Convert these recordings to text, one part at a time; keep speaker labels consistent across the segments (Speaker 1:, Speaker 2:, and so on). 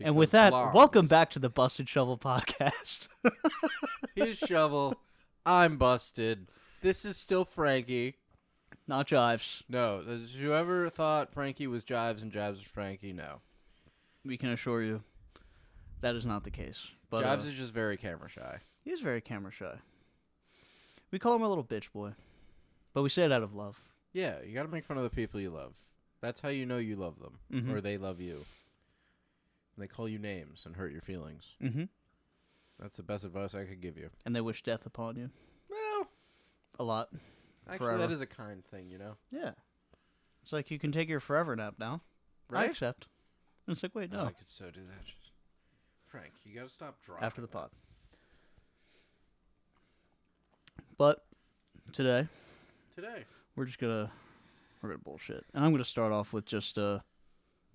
Speaker 1: And with that, welcome back to the Busted Shovel podcast.
Speaker 2: Here's Shovel. I'm busted. This is still Frankie.
Speaker 1: Not Jives.
Speaker 2: No, has you ever thought Frankie was Jives and Jives was Frankie? No.
Speaker 1: We can assure you that is not the case. But
Speaker 2: Jives is just very camera shy.
Speaker 1: He is very camera shy. We call him a little bitch boy. But we say it out of love.
Speaker 2: Yeah, you gotta make fun of the people you love. That's how you know you love them. Or they love you. And they call you names and hurt your feelings.
Speaker 1: Mm-hmm.
Speaker 2: That's the best advice I could give you.
Speaker 1: And they wish death upon you.
Speaker 2: Well,
Speaker 1: a lot.
Speaker 2: Actually,
Speaker 1: forever.
Speaker 2: that is a kind thing, you know?
Speaker 1: Yeah. It's like you can take your forever nap now.
Speaker 2: Right?
Speaker 1: I accept. And it's like, wait, no.
Speaker 2: I could so do that. Just... Frank, you gotta stop dropping.
Speaker 1: After the pod. But today, we're gonna bullshit. And I'm gonna start off with just the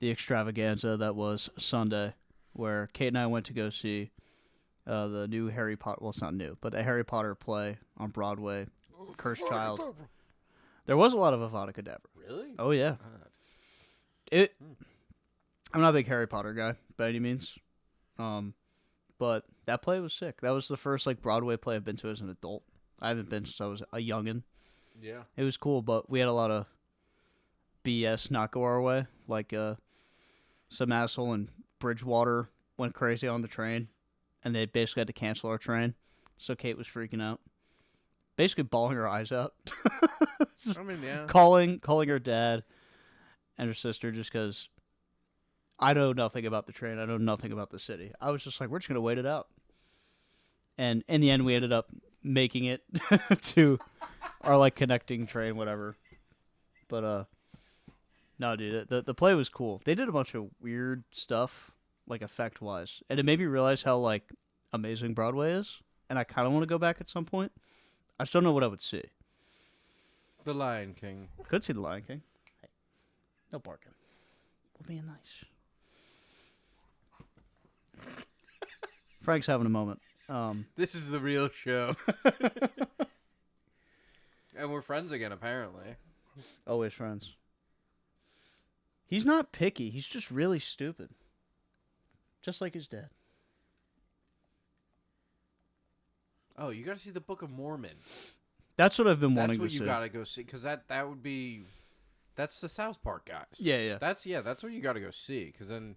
Speaker 1: extravaganza that was Sunday, where Kate and I went to go see the new Harry Potter. Well, it's not new, but a Harry Potter play on Broadway, Cursed Child. There was a lot of Avada Kedavra.
Speaker 2: Really?
Speaker 1: Oh yeah.
Speaker 2: God.
Speaker 1: I'm not a big Harry Potter guy by any means, but that play was sick. That was the first Broadway play I've been to as an adult. I haven't been since I was a youngin'.
Speaker 2: Yeah.
Speaker 1: It was cool, but we had a lot of BS not go our way. Some asshole in Bridgewater went crazy on the train, and they basically had to cancel our train. So Kate was freaking out, basically bawling her eyes out.
Speaker 2: I mean, yeah.
Speaker 1: calling her dad and her sister just because I know nothing about the train. I know nothing about the city. I was just like, we're just gonna wait it out. And in the end, we ended up making it to our connecting train, whatever. But no, dude, the play was cool. They did a bunch of weird stuff, effect wise, and it made me realize how amazing Broadway is. And I kind of want to go back at some point. I just don't know what I would see.
Speaker 2: The Lion King.
Speaker 1: Could see The Lion King. Hey, no barking. We're being nice. Frank's having a moment.
Speaker 2: This is the real show. And we're friends again, apparently.
Speaker 1: Always friends. He's not picky. He's just really stupid. Just like his dad.
Speaker 2: Oh, you gotta see the Book of Mormon.
Speaker 1: That's what I've been wanting to see.
Speaker 2: That's what you gotta go see, because that would be... That's the South Park guys.
Speaker 1: Yeah.
Speaker 2: That's what you gotta go see, because then...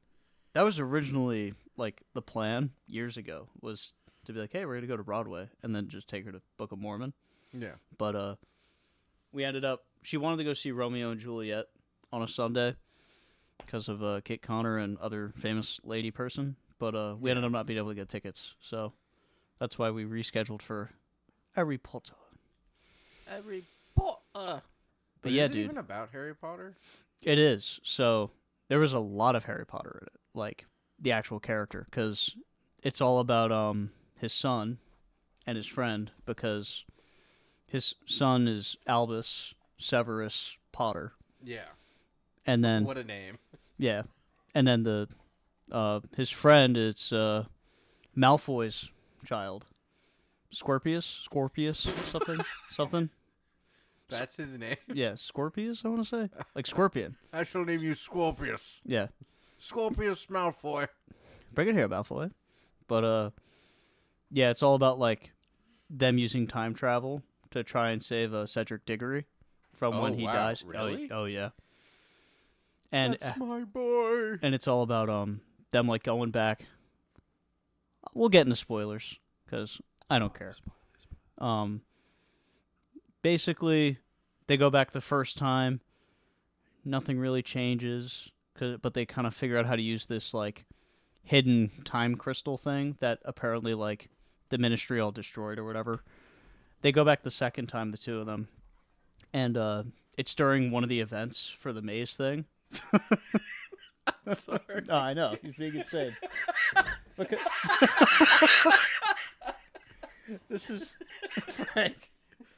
Speaker 1: That was originally, the plan years ago, was to be like, hey, we're gonna go to Broadway, and then just take her to Book of Mormon.
Speaker 2: Yeah.
Speaker 1: But, we ended up... She wanted to go see Romeo and Juliet on a Sunday because of Kit Connor and other famous lady person. But we ended up not being able to get tickets. So that's why we rescheduled for Harry Potter.
Speaker 2: Harry Potter.
Speaker 1: But yeah,
Speaker 2: is it
Speaker 1: dude.
Speaker 2: even about Harry Potter?
Speaker 1: It is. So there was a lot of Harry Potter in it, the actual character, because it's all about his son and his friend, because his son is Albus Severus Potter.
Speaker 2: Yeah.
Speaker 1: And then
Speaker 2: What a name.
Speaker 1: Yeah. And then the his friend is Malfoy's child. Scorpius, something.
Speaker 2: That's his name.
Speaker 1: Yeah, Scorpius, I want to say. Scorpion.
Speaker 2: I shall name you Scorpius.
Speaker 1: Yeah.
Speaker 2: Scorpius Malfoy.
Speaker 1: Bring it here, Malfoy. But yeah, it's all about them using time travel to try and save Cedric Diggory from when he dies.
Speaker 2: Really?
Speaker 1: Oh yeah. And
Speaker 2: that's my boy.
Speaker 1: And it's all about them going back. We'll get into spoilers because I don't care. Basically, they go back the first time. Nothing really changes, but they kind of figure out how to use this hidden time crystal thing that apparently the Ministry all destroyed or whatever. They go back the second time, the two of them, and it's during one of the events for the maze thing.
Speaker 2: I'm sorry.
Speaker 1: No, I know. He's being insane. Look at... This is... Frank.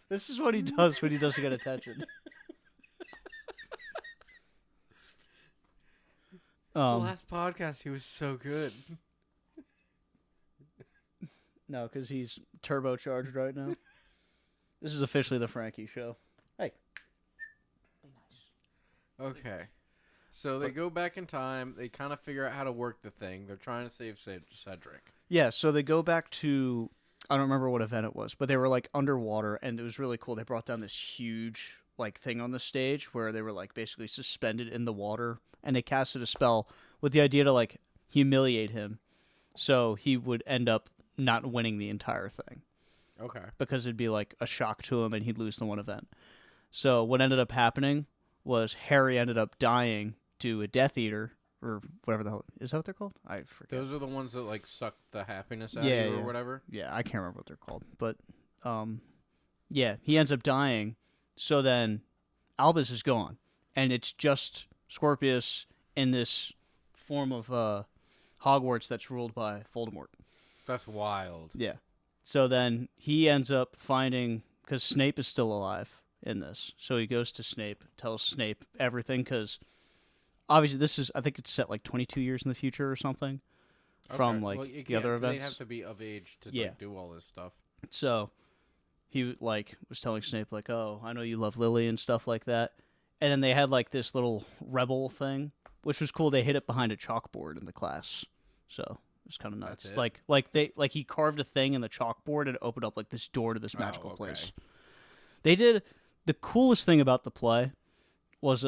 Speaker 1: This is what he does when he doesn't get attention.
Speaker 2: The last podcast, he was so good.
Speaker 1: No, because he's turbocharged right now. This is officially the Frankie Show. Hey. Be nice.
Speaker 2: Okay. So they go back in time. They kind of figure out how to work the thing. They're trying to save Cedric.
Speaker 1: Yeah, so they go back to, I don't remember what event it was, but they were like underwater, and it was really cool. They brought down this huge like thing on the stage where they were like basically suspended in the water, and they casted a spell with the idea to like humiliate him, so he would end up not winning the entire thing
Speaker 2: Okay.
Speaker 1: because it'd be like a shock to him, and he'd lose the one event. So what ended up happening was Harry ended up dying to a Death Eater or whatever the hell is that what they're called? I forget.
Speaker 2: Those are the ones that like suck the happiness out
Speaker 1: Yeah,
Speaker 2: of you
Speaker 1: yeah.
Speaker 2: or whatever.
Speaker 1: Yeah, I can't remember what they're called, but yeah, he ends up dying. So then Albus is gone, and it's just Scorpius in this form of Hogwarts that's ruled by Voldemort.
Speaker 2: That's wild.
Speaker 1: Yeah. So then he ends up finding, because Snape is still alive in this, so he goes to Snape, tells Snape everything, because obviously this is, I think it's set like 22 years in the future or something from
Speaker 2: Okay.
Speaker 1: like
Speaker 2: Well, you
Speaker 1: the other
Speaker 2: can't- They
Speaker 1: events.
Speaker 2: have to be of age to
Speaker 1: Yeah.
Speaker 2: like, do all this stuff.
Speaker 1: So he like was telling Snape like, "Oh, I know you love Lily and stuff like that." And then they had like this little rebel thing, which was cool. They hid it behind a chalkboard in the class, so it was kind of nuts.
Speaker 2: That's it?
Speaker 1: Like he carved a thing in the chalkboard and it opened up like this door to this magical
Speaker 2: okay.
Speaker 1: place. They did the coolest thing about the play was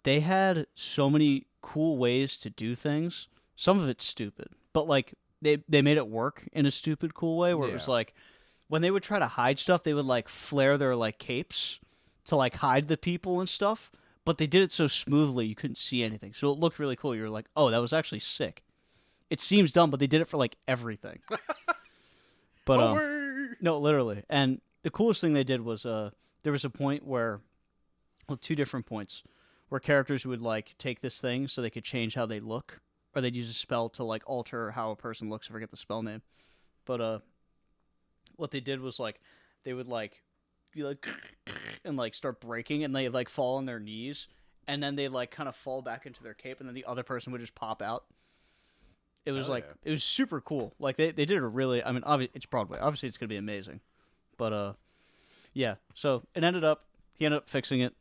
Speaker 1: they had so many cool ways to do things. Some of it's stupid, but like they made it work in a stupid cool way where it was
Speaker 2: Yeah.
Speaker 1: like when they would try to hide stuff, they would like flare their like capes to like hide the people and stuff, but they did it so smoothly you couldn't see anything. So it looked really cool. You were like, "Oh, that was actually sick." It seems dumb, but they did it for like everything. But
Speaker 2: Away!
Speaker 1: no, literally. And the coolest thing they did was there was a point where, well, two different points where characters would like take this thing so they could change how they look, or they'd use a spell to like alter how a person looks. I forget the spell name, but what they did was like they would like be like and like start breaking, and they like fall on their knees, and then they like kind of fall back into their cape, and then the other person would just pop out. It was
Speaker 2: Hell
Speaker 1: like
Speaker 2: yeah.
Speaker 1: it was super cool. Like they did a really, I mean, obviously it's Broadway. Obviously it's gonna be amazing, but yeah. So it ended up he ended up fixing it,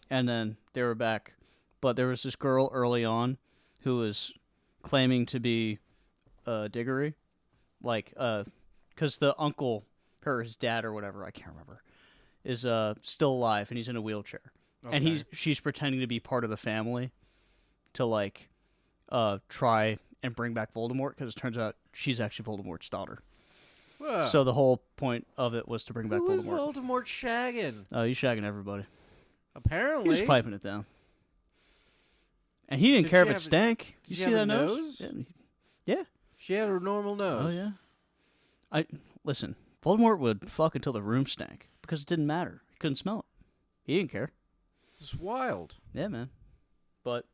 Speaker 1: and then they were back. But there was this girl early on who was claiming to be Diggory, like because the uncle, his dad or whatever, I can't remember, is still alive and he's in a wheelchair, and
Speaker 2: Okay.
Speaker 1: she's pretending to be part of the family to like try and bring back Voldemort, because it turns out she's actually Voldemort's daughter.
Speaker 2: Whoa.
Speaker 1: So the whole point of it was to bring back
Speaker 2: Who is
Speaker 1: Voldemort.
Speaker 2: Voldemort shagging?
Speaker 1: Oh, he's shagging everybody.
Speaker 2: Apparently.
Speaker 1: He was piping it down. And he didn't
Speaker 2: Did
Speaker 1: care
Speaker 2: she
Speaker 1: if it
Speaker 2: have a-
Speaker 1: stank.
Speaker 2: did
Speaker 1: You
Speaker 2: she
Speaker 1: see
Speaker 2: have a
Speaker 1: that nose?
Speaker 2: nose?
Speaker 1: Yeah.
Speaker 2: She had a normal nose.
Speaker 1: Oh yeah. Listen. Voldemort would fuck until the room stank because it didn't matter. He couldn't smell it. He didn't care.
Speaker 2: This is wild.
Speaker 1: Yeah, man. But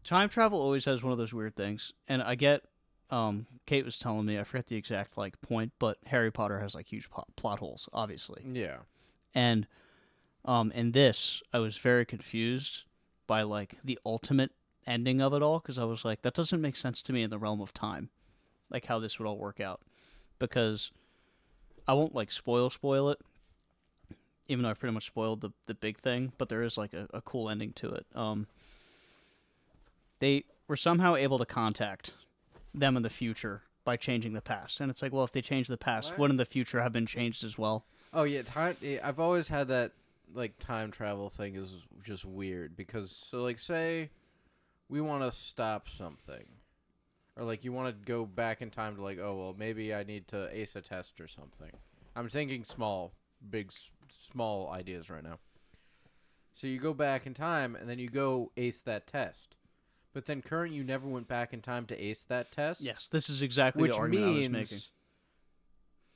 Speaker 1: time travel always has one of those weird things, and I get. Kate was telling me, I forget the exact like point, but Harry Potter has like huge plot holes, obviously.
Speaker 2: Yeah.
Speaker 1: And in this, I was very confused by like the ultimate ending of it all, because I was like, that doesn't make sense to me in the realm of time, like how this would all work out. Because I won't like spoil it, even though I've pretty much spoiled the big thing, but there is like a cool ending to it. They were somehow able to contact them in the future by changing the past, and it's like, well, if they change the past,
Speaker 2: What?
Speaker 1: wouldn't the future have been changed as well?
Speaker 2: Oh yeah, time. I've always had that like time travel thing is just weird because so like say we want to stop something, or like you want to go back in time to like oh well maybe I need to ace a test or something. I'm thinking small, small ideas right now. So you go back in time and then you go ace that test, but then current you never went back in time to ace that test.
Speaker 1: Yes, this is exactly
Speaker 2: Which
Speaker 1: the argument I was
Speaker 2: means
Speaker 1: making.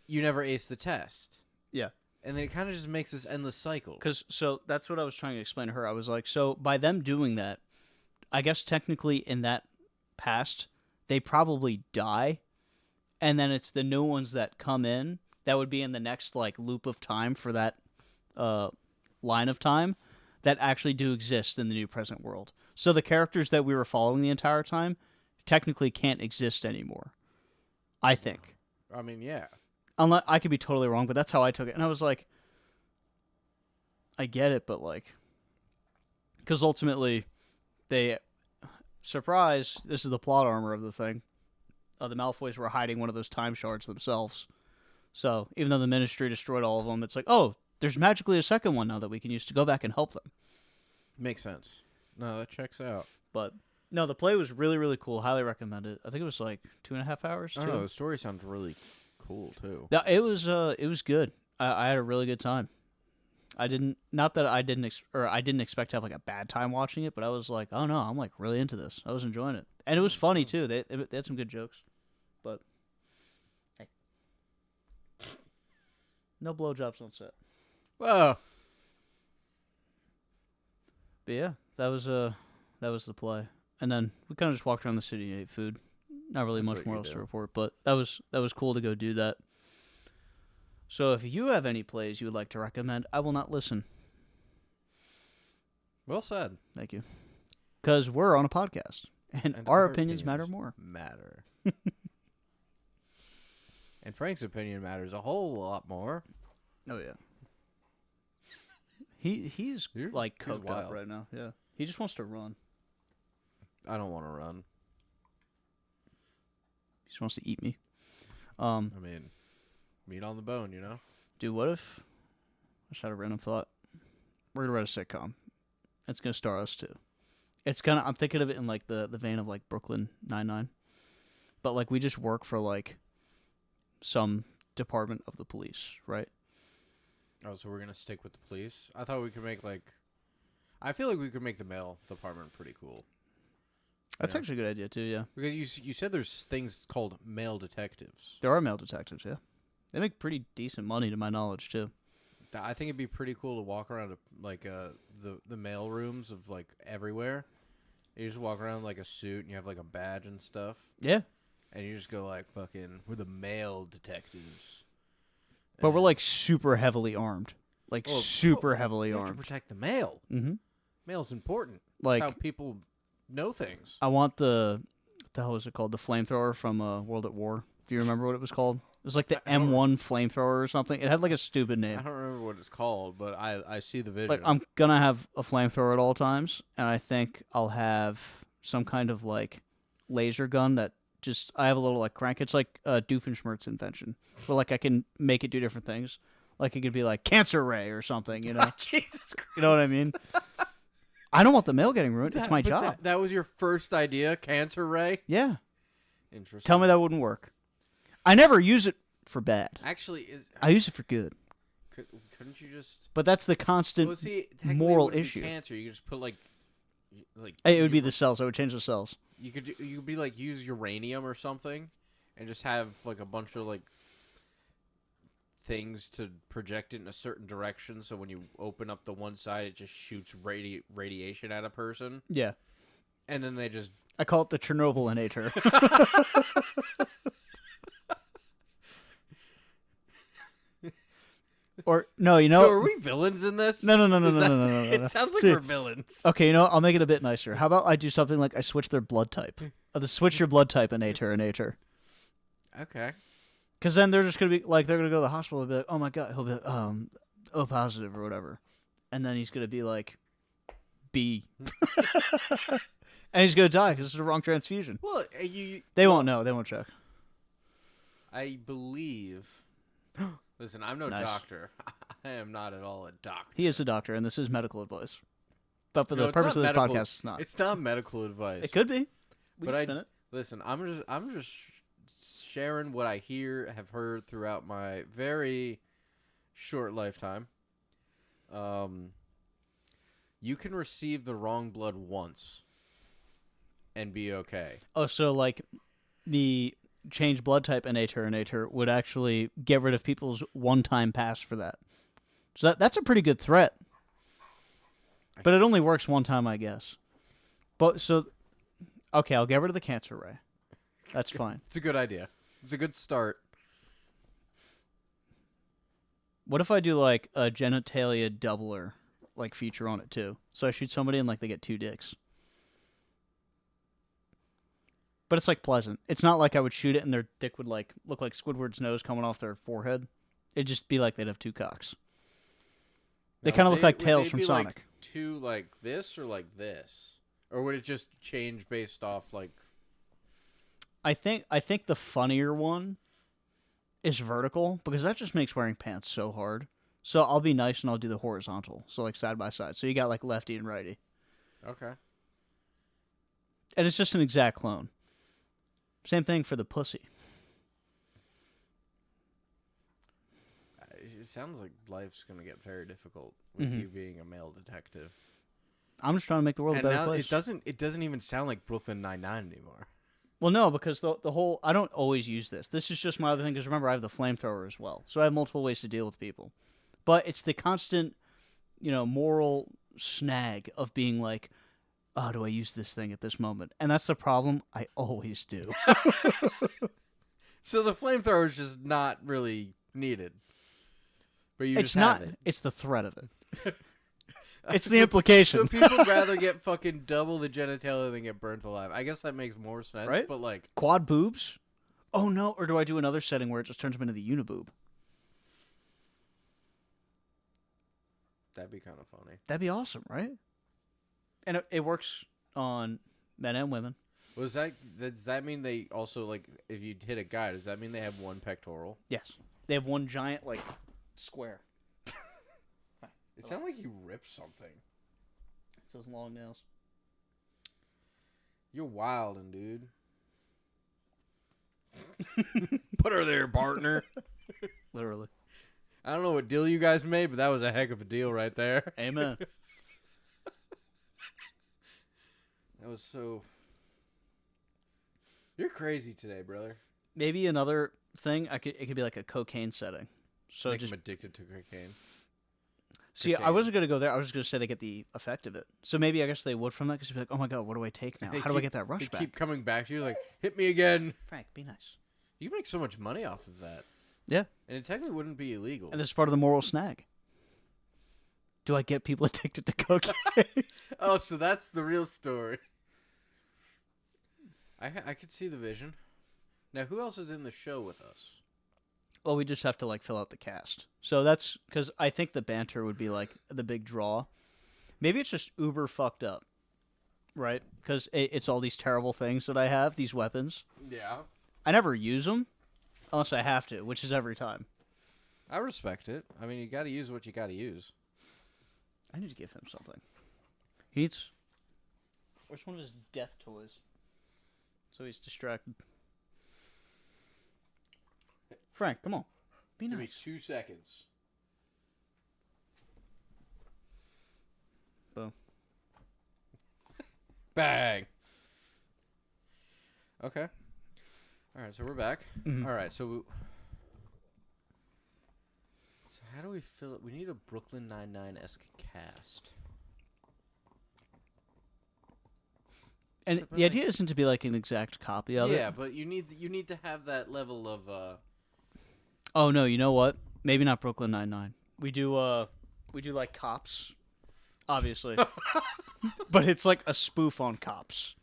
Speaker 2: you never ace the test.
Speaker 1: Yeah.
Speaker 2: And then it kind of just makes this endless cycle.
Speaker 1: So that's what I was trying to explain to her. I was like, so by them doing that, I guess technically in that past, they probably die, and then it's the new ones that come in that would be in the next like loop of time for that line of time that actually do exist in the new present world. So the characters that we were following the entire time technically can't exist anymore, I think.
Speaker 2: I mean, yeah.
Speaker 1: Unless I could be totally wrong, but that's how I took it. And I was like, I get it, but like, Because ultimately, they surprise. This is the plot armor of the thing. The Malfoys were hiding one of those time shards themselves. So even though the Ministry destroyed all of them, it's like, oh, there's magically a second one now that we can use to go back and help them.
Speaker 2: Makes sense. No, that checks out.
Speaker 1: But no, the play was really, really cool. Highly recommend it. I think it was like 2.5 hours.
Speaker 2: I don't know. The story sounds really cool too.
Speaker 1: Yeah, it was good. I had a really good time. I didn't expect to have like a bad time watching it, but I was like, oh no, I'm like really into this. I was enjoying it, and it was funny too. They had some good jokes, but hey, no blowjobs on set.
Speaker 2: Whoa.
Speaker 1: But yeah, that was the play, and then we kind of just walked around the city and ate food. Not really
Speaker 2: That's
Speaker 1: much
Speaker 2: what
Speaker 1: more
Speaker 2: you
Speaker 1: else to
Speaker 2: do.
Speaker 1: report, but that was cool to go do that. So if you have any plays you would like to recommend, I will not listen.
Speaker 2: Well said.
Speaker 1: Thank you. Because we're on a podcast, and our opinions matter more.
Speaker 2: Matter. And Frank's opinion matters a whole lot more.
Speaker 1: Oh yeah. He's like
Speaker 2: You're
Speaker 1: coked up
Speaker 2: wild.
Speaker 1: right now. Yeah. He just wants to run.
Speaker 2: I don't want to run.
Speaker 1: He just wants to eat me.
Speaker 2: I mean, meat on the bone, you know?
Speaker 1: Dude, what if I just had a random thought? We're gonna write a sitcom. It's gonna star us too. It's kind of I'm thinking of it in like the vein of like Brooklyn Nine-Nine, but like we just work for like some department of the police, right?
Speaker 2: Oh, so we're going to stick with the police? I thought we could make I feel like we could make the mail department pretty cool.
Speaker 1: That's
Speaker 2: Yeah.
Speaker 1: actually a good idea too. Yeah,
Speaker 2: Because you said there's things called male detectives.
Speaker 1: there are male detectives. Yeah, they make pretty decent money to my knowledge too.
Speaker 2: I think it'd be pretty cool to walk around the mail rooms of like everywhere. You just walk around like a suit and you have like a badge and stuff,
Speaker 1: Yeah,
Speaker 2: and you just go like fucking we're the male detectives.
Speaker 1: but we're
Speaker 2: And-
Speaker 1: like super heavily armed, like
Speaker 2: Well,
Speaker 1: super heavily
Speaker 2: you have to
Speaker 1: armed.
Speaker 2: protect the mail.
Speaker 1: Mm-hmm.
Speaker 2: Mail's important.
Speaker 1: Like
Speaker 2: That's how people know things.
Speaker 1: I want what the hell was it called? The flamethrower from World at War. Do you remember what it was called? It was like the
Speaker 2: I don't
Speaker 1: M1 flamethrower or something. It had like a stupid
Speaker 2: I
Speaker 1: name.
Speaker 2: don't remember what it's called, but I see the vision.
Speaker 1: Like I'm gonna have a flamethrower at all times, and I think I'll have some kind of like laser gun that just I have a little like crank. It's like Doofenshmirtz invention, where like I can make it do different things. Like it could be like cancer ray or something, you know.
Speaker 2: Jesus Christ.
Speaker 1: You know what I mean? I don't want the mail getting ruined. It's my
Speaker 2: But
Speaker 1: job.
Speaker 2: That was your first idea, cancer ray?
Speaker 1: Yeah.
Speaker 2: Interesting.
Speaker 1: Tell me that wouldn't work. I never use it for bad.
Speaker 2: Actually,
Speaker 1: I use it for good.
Speaker 2: couldn't you just...
Speaker 1: But that's the constant.
Speaker 2: Well, see, technically
Speaker 1: moral
Speaker 2: it wouldn't be
Speaker 1: issue.
Speaker 2: cancer. You could just put like
Speaker 1: It would be the cells. I would change the cells.
Speaker 2: you could be like use uranium or something, and just have like a bunch of like things to project it in a certain direction. So when you open up the one side, it just shoots radiation at a person,
Speaker 1: Yeah.
Speaker 2: and then they just
Speaker 1: I call it the Chernobylinator. Or no, you know.
Speaker 2: So are we villains in this?
Speaker 1: No, no, no, no,
Speaker 2: Is
Speaker 1: no,
Speaker 2: that-
Speaker 1: no, no, no, no.
Speaker 2: It sounds like
Speaker 1: See,
Speaker 2: we're villains.
Speaker 1: Okay, you know, I'll make it a bit nicer. How about I do something like I switch their blood type? Switch your blood type inator.
Speaker 2: Okay.
Speaker 1: Because then they're just gonna be like they're gonna go to the hospital and be like, oh my god, he'll be like, O positive or whatever, and then he's gonna be like B, and he's gonna die because it's the wrong transfusion.
Speaker 2: Well,
Speaker 1: They won't know. They won't check.
Speaker 2: I believe. Listen, I'm no
Speaker 1: Nice.
Speaker 2: doctor. I am not at all a doctor.
Speaker 1: He is a doctor, and this is medical advice. But for
Speaker 2: No,
Speaker 1: the
Speaker 2: it's
Speaker 1: purpose of
Speaker 2: not
Speaker 1: this
Speaker 2: medical-
Speaker 1: podcast, it's not.
Speaker 2: It's not medical advice.
Speaker 1: It could be. We
Speaker 2: But
Speaker 1: can spin it.
Speaker 2: Listen, I'm just sharing what I have heard throughout my very short lifetime. You can receive the wrong blood once and be okay.
Speaker 1: Oh, so like the change blood type inator would actually get rid of people's one-time pass for that. So that's a pretty good threat. But it only works one time, I guess. But so, okay, I'll get rid of the cancer ray. That's fine.
Speaker 2: It's a good idea. It's a good start.
Speaker 1: What if I do like a genitalia doubler like feature on it too? So I shoot somebody and like they get 2 dicks. But it's like pleasant. It's not like I would shoot it and their dick would like look like Squidward's nose coming off their forehead. It'd just be like they'd have 2 cocks. They
Speaker 2: Now,
Speaker 1: kind of look like
Speaker 2: would
Speaker 1: Tails
Speaker 2: they
Speaker 1: from
Speaker 2: be, like,
Speaker 1: Sonic.
Speaker 2: two like this or like this? Or would it just change based off like...
Speaker 1: I think the funnier one is vertical because that just makes wearing pants so hard. So I'll be nice and I'll do the horizontal. So like side by side. So you got like lefty and righty.
Speaker 2: Okay.
Speaker 1: And it's just an exact clone. Same thing for the pussy.
Speaker 2: It sounds like life's going to get very difficult with you being a male detective.
Speaker 1: I'm just trying to make the world a
Speaker 2: And
Speaker 1: better
Speaker 2: now
Speaker 1: place.
Speaker 2: it doesn't even sound like Brooklyn Nine-Nine anymore.
Speaker 1: Well, no, because the whole... I don't always use this. This is just my other thing, because remember, I have the flamethrower as well. So I have multiple ways to deal with people. But it's the constant, moral snag of being like, oh, do I use this thing at this moment? And that's the problem. I always do.
Speaker 2: So the flamethrower is just not really needed. But you
Speaker 1: It's
Speaker 2: just
Speaker 1: not.
Speaker 2: have it.
Speaker 1: It's the threat of it. It's the implication.
Speaker 2: So people rather get fucking double the genitalia than get burnt alive. I guess that makes more sense,
Speaker 1: Right?
Speaker 2: but like...
Speaker 1: Quad boobs? Oh, no. Or do I do another setting where it just turns them into the uniboob?
Speaker 2: That'd be kind of funny.
Speaker 1: That'd be awesome, right? And it works on men and women.
Speaker 2: Does that mean they also, like, if you hit a guy, does that mean they have one pectoral?
Speaker 1: Yes. They have one giant, like, square.
Speaker 2: It sounded like you ripped something.
Speaker 1: It's those long nails.
Speaker 2: You're wildin', dude. Put her there, partner.
Speaker 1: Literally.
Speaker 2: I don't know what deal you guys made, but that was a heck of a deal right there.
Speaker 1: Amen.
Speaker 2: That was so... You're crazy today, brother.
Speaker 1: Maybe another thing, it could be like a cocaine setting. So
Speaker 2: Make
Speaker 1: just
Speaker 2: him addicted to cocaine.
Speaker 1: see, I
Speaker 2: cocaine.
Speaker 1: wasn't gonna go there. I was just gonna say they get the effect of it. So maybe I guess they would from that because be like, oh my god, what do I take now?
Speaker 2: They
Speaker 1: How do I
Speaker 2: keep-
Speaker 1: get that rush
Speaker 2: They
Speaker 1: back?
Speaker 2: keep coming back to you like, hit me again.
Speaker 1: Frank, be nice.
Speaker 2: You can make so much money off of that.
Speaker 1: Yeah,
Speaker 2: And it technically wouldn't be illegal.
Speaker 1: and this is part of the moral snag. Do I get people addicted to cocaine?
Speaker 2: Oh, so that's the real story. I could see the vision. Now, who else is in the show with us?
Speaker 1: Well, we just have to like fill out the cast. So that's because I think the banter would be like the big draw. Maybe it's just uber fucked up, right? Because it's all these terrible things that I have, these weapons.
Speaker 2: Yeah.
Speaker 1: I never use them unless I have to, which is every time.
Speaker 2: I respect it. I mean, you got to use what you got to use.
Speaker 1: I need to give him something. He needs. Where's one of his death toys? So he's distracted. Frank, come on. Be
Speaker 2: Give me
Speaker 1: nice.
Speaker 2: 2 seconds.
Speaker 1: Boom.
Speaker 2: Bang. Okay. All right, so we're back.
Speaker 1: Mhm.
Speaker 2: All right, so how do we fill it? We need a Brooklyn Nine-Nine-esque cast.
Speaker 1: And
Speaker 2: But
Speaker 1: the
Speaker 2: like-
Speaker 1: idea isn't to be like an exact copy of it.
Speaker 2: Yeah, but you need to have that level of
Speaker 1: Oh no, you know what? Maybe not Brooklyn Nine-Nine. We do like Cops, obviously, but it's like a spoof on Cops.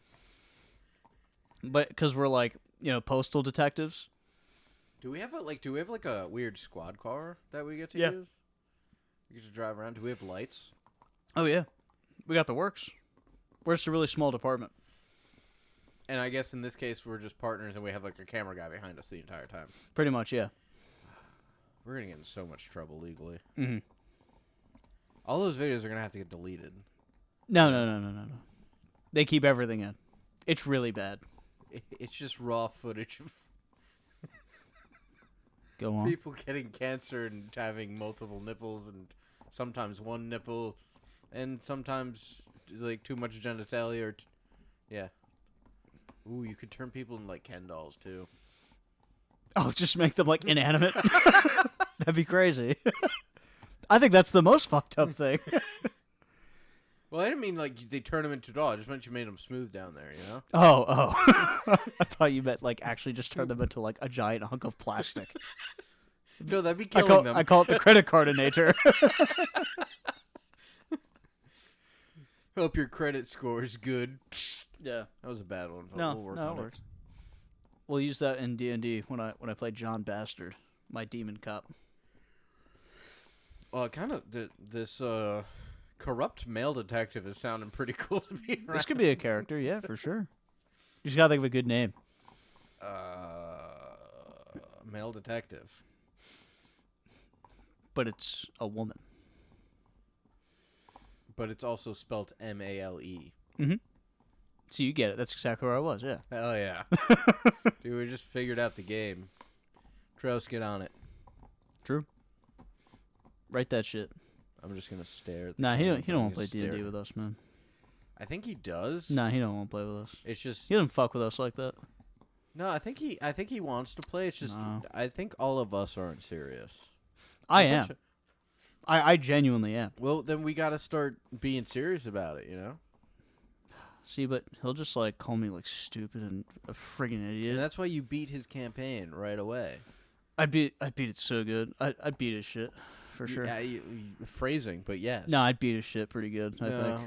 Speaker 1: But because we're like postal detectives.
Speaker 2: Do we have a weird squad car that we get to
Speaker 1: Yeah.
Speaker 2: use? We get to drive around. Do we have lights?
Speaker 1: Oh yeah, we got the works. We're just a really small department.
Speaker 2: And I guess in this case we're just partners and we have like a camera guy behind us the entire time.
Speaker 1: Pretty much, yeah.
Speaker 2: We're gonna get in so much trouble legally.
Speaker 1: Mm-hmm.
Speaker 2: All those videos are gonna have to get deleted.
Speaker 1: No. They keep everything in. It's really bad.
Speaker 2: It's just raw footage of
Speaker 1: Go on.
Speaker 2: people getting cancer and having multiple nipples and sometimes one nipple and sometimes like too much genitalia or yeah. Ooh, you could turn people into like Ken dolls too.
Speaker 1: Oh, just make them like inanimate. That'd be crazy. I think that's the most fucked up thing.
Speaker 2: Well, I didn't mean like they turn them into dolls. I just meant you made them smooth down there, you know?
Speaker 1: Oh. I thought you meant like actually just turn them into like a giant hunk of plastic.
Speaker 2: No, that'd be
Speaker 1: I
Speaker 2: killing them.
Speaker 1: call it the credit card of nature.
Speaker 2: Hope your credit score is good.
Speaker 1: Yeah.
Speaker 2: That was a bad one. But
Speaker 1: No,
Speaker 2: we'll work
Speaker 1: no,
Speaker 2: on
Speaker 1: it works. We'll use that in D&D when I play John Bastard, my demon cop.
Speaker 2: Well, kind of this Corrupt male detective is sounding pretty cool to me.
Speaker 1: This
Speaker 2: Right?
Speaker 1: could be a character, yeah, for sure. You just gotta think of a good name.
Speaker 2: Male detective.
Speaker 1: But it's a woman.
Speaker 2: But it's also spelled M-A-L-E.
Speaker 1: So you get it. That's exactly where I was, yeah.
Speaker 2: Hell yeah. Dude, we just figured out the game. Trost, get on it.
Speaker 1: True. Write that shit.
Speaker 2: I'm just gonna stare at the
Speaker 1: Nah, he
Speaker 2: game.
Speaker 1: don't
Speaker 2: I'm
Speaker 1: want to
Speaker 2: gonna
Speaker 1: play D&D
Speaker 2: stare.
Speaker 1: with us, man.
Speaker 2: I think he does.
Speaker 1: Nah, he don't want to play with us.
Speaker 2: It's just
Speaker 1: He doesn't fuck with us like that.
Speaker 2: no. I think he wants to play. It's just
Speaker 1: No.
Speaker 2: I think all of us aren't serious.
Speaker 1: I
Speaker 2: A
Speaker 1: am.
Speaker 2: bunch of-
Speaker 1: I genuinely am.
Speaker 2: Well, then we got to start being serious about it. You know.
Speaker 1: See, but he'll just like call me like stupid and a friggin' idiot.
Speaker 2: And that's why you beat his campaign right away.
Speaker 1: I'd beat it so good. I'd beat his shit for sure.
Speaker 2: Yeah, phrasing, but yes.
Speaker 1: No, I'd beat his shit pretty good. I think.
Speaker 2: No.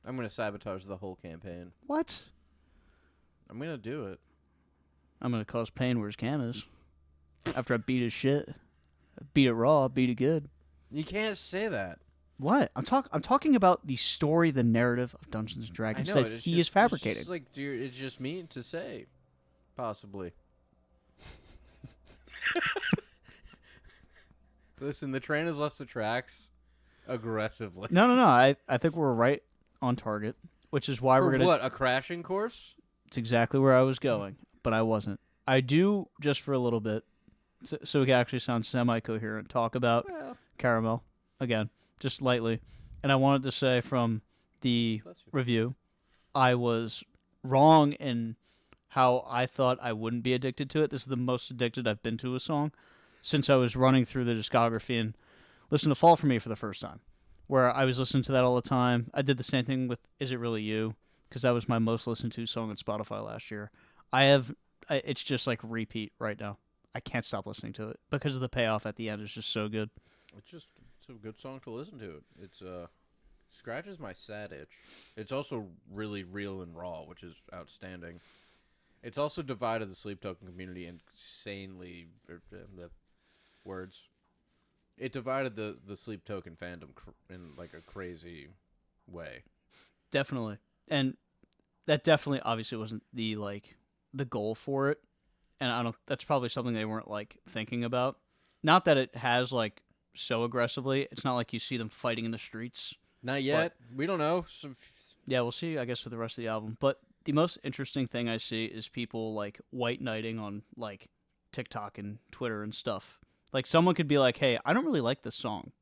Speaker 2: I'm gonna sabotage the whole campaign.
Speaker 1: What?
Speaker 2: I'm gonna do it.
Speaker 1: I'm gonna cause pain where his cam is. After I beat his shit, beat it raw, beat it good.
Speaker 2: You can't say that.
Speaker 1: What? I'm talking about the story, the narrative of Dungeons and
Speaker 2: I
Speaker 1: Dragons
Speaker 2: know
Speaker 1: that
Speaker 2: it's
Speaker 1: he
Speaker 2: just,
Speaker 1: is fabricating.
Speaker 2: It's like, dude, it's just mean to say, possibly. Listen, the train has left the tracks aggressively.
Speaker 1: No. I think we're right on target, which is why
Speaker 2: For
Speaker 1: we're gonna.
Speaker 2: what, a crashing course?
Speaker 1: It's exactly where I was going, but I wasn't. I do just for a little bit, so we can actually sound semi-coherent. Talk about
Speaker 2: Well,
Speaker 1: Caramel again, just lightly. And I wanted to say from the
Speaker 2: bless you.
Speaker 1: review, I was wrong in how I thought I wouldn't be addicted to it. This is the most addicted I've been to a song since I was running through the discography and listened to Fall For Me for the first time, where I was listening to that all the time. I did the same thing with Is It Really You, because that was my most listened to song on Spotify last year. It's just like repeat right now. I can't stop listening to it because of the payoff at the end is just so good.
Speaker 2: It's a good song to listen to. It's scratches my sad itch. It's also really real and raw, which is outstanding. It's also divided the Sleep Token community insanely words. It divided the Sleep Token fandom in like a crazy way.
Speaker 1: Definitely. And that definitely obviously wasn't the goal for it. And I don't that's probably something they weren't like thinking about. Not that it has like so aggressively. It's not like you see them fighting in the streets.
Speaker 2: Not yet. We don't know.
Speaker 1: Yeah, we'll see I guess for the rest of the album. But the most interesting thing I see is people like white knighting on like TikTok and Twitter and stuff. Like someone could be like, "Hey, I don't really like this song."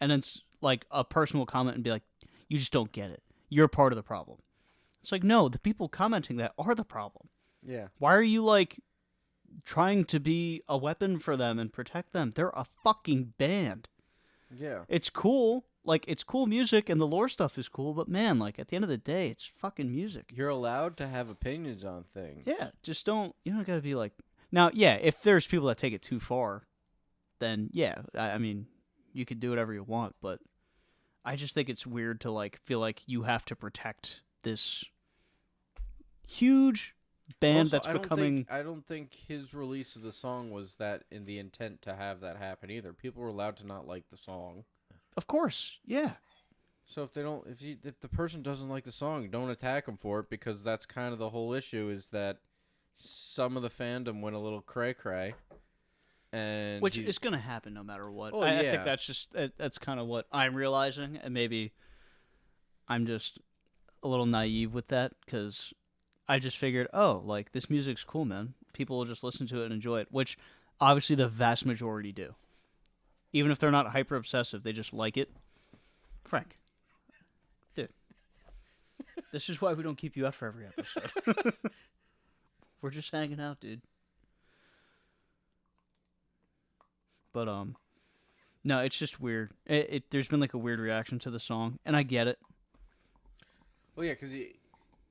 Speaker 1: And then like a person will comment and be like, "You just don't get it. You're part of the problem." It's like, "No, the people commenting that are the problem.
Speaker 2: Yeah.
Speaker 1: Why are you like trying to be a weapon for them and protect them? They're a fucking band.
Speaker 2: Yeah.
Speaker 1: It's cool. Like it's cool music and the lore stuff is cool, but man, like at the end of the day, it's fucking music."
Speaker 2: You're allowed to have opinions on things.
Speaker 1: Yeah, just don't. You don't gotta be like. Now, yeah, if there's people that take it too far, then yeah, I mean, you could do whatever you want. But I just think it's weird to like feel like you have to protect this huge band
Speaker 2: Also,
Speaker 1: that's becoming.
Speaker 2: I don't think his release of the song was that in the intent to have that happen either. People were allowed to not like the song.
Speaker 1: Of course, yeah.
Speaker 2: So if they don't, if the person doesn't like the song, don't attack them for it, because that's kind of the whole issue. Is that some of the fandom went a little cray cray, and
Speaker 1: Which is gonna happen no matter what.
Speaker 2: Oh,
Speaker 1: I
Speaker 2: yeah.
Speaker 1: think that's just that's kind of what I'm realizing, and maybe I'm just a little naive with that because I just figured, oh, like this music's cool, man. People will just listen to it and enjoy it, which obviously the vast majority do. Even if they're not hyper obsessive, they just like it. Frank, dude, this is why we don't keep you up for every episode. We're just hanging out, dude. But no, it's just weird. There's been like a weird reaction to the song, and I get it.
Speaker 2: well, yeah, because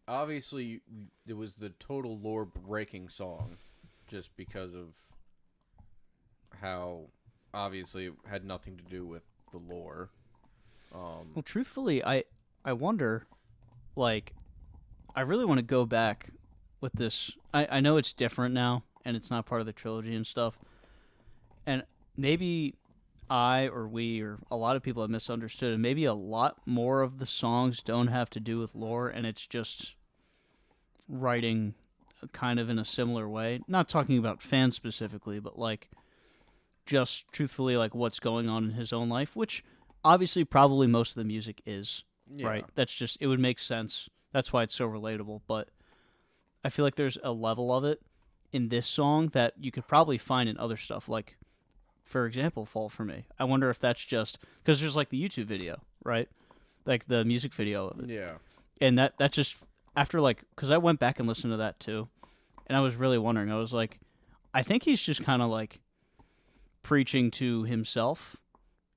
Speaker 2: obviously it was the total lore breaking song, just because of how obviously it had nothing to do with the lore.
Speaker 1: Well, truthfully, I wonder, like, I really want to go back with this. I know it's different now, and it's not part of the trilogy and stuff. And maybe I or we or a lot of people have misunderstood, and maybe a lot more of the songs don't have to do with lore, and it's just writing kind of in a similar way. Not talking about fans specifically, but like just truthfully like what's going on in his own life, which obviously probably most of the music is,
Speaker 2: Yeah.
Speaker 1: right? That's just it would make sense. That's why it's so relatable, but I feel like there's a level of it in this song that you could probably find in other stuff like for example, Fall for Me. I wonder if that's just cuz there's like the YouTube video, right? Like the music video of it.
Speaker 2: Yeah.
Speaker 1: And that just after like cuz I went back and listened to that too. And I was really wondering. I was like I think he's just kind of like preaching to himself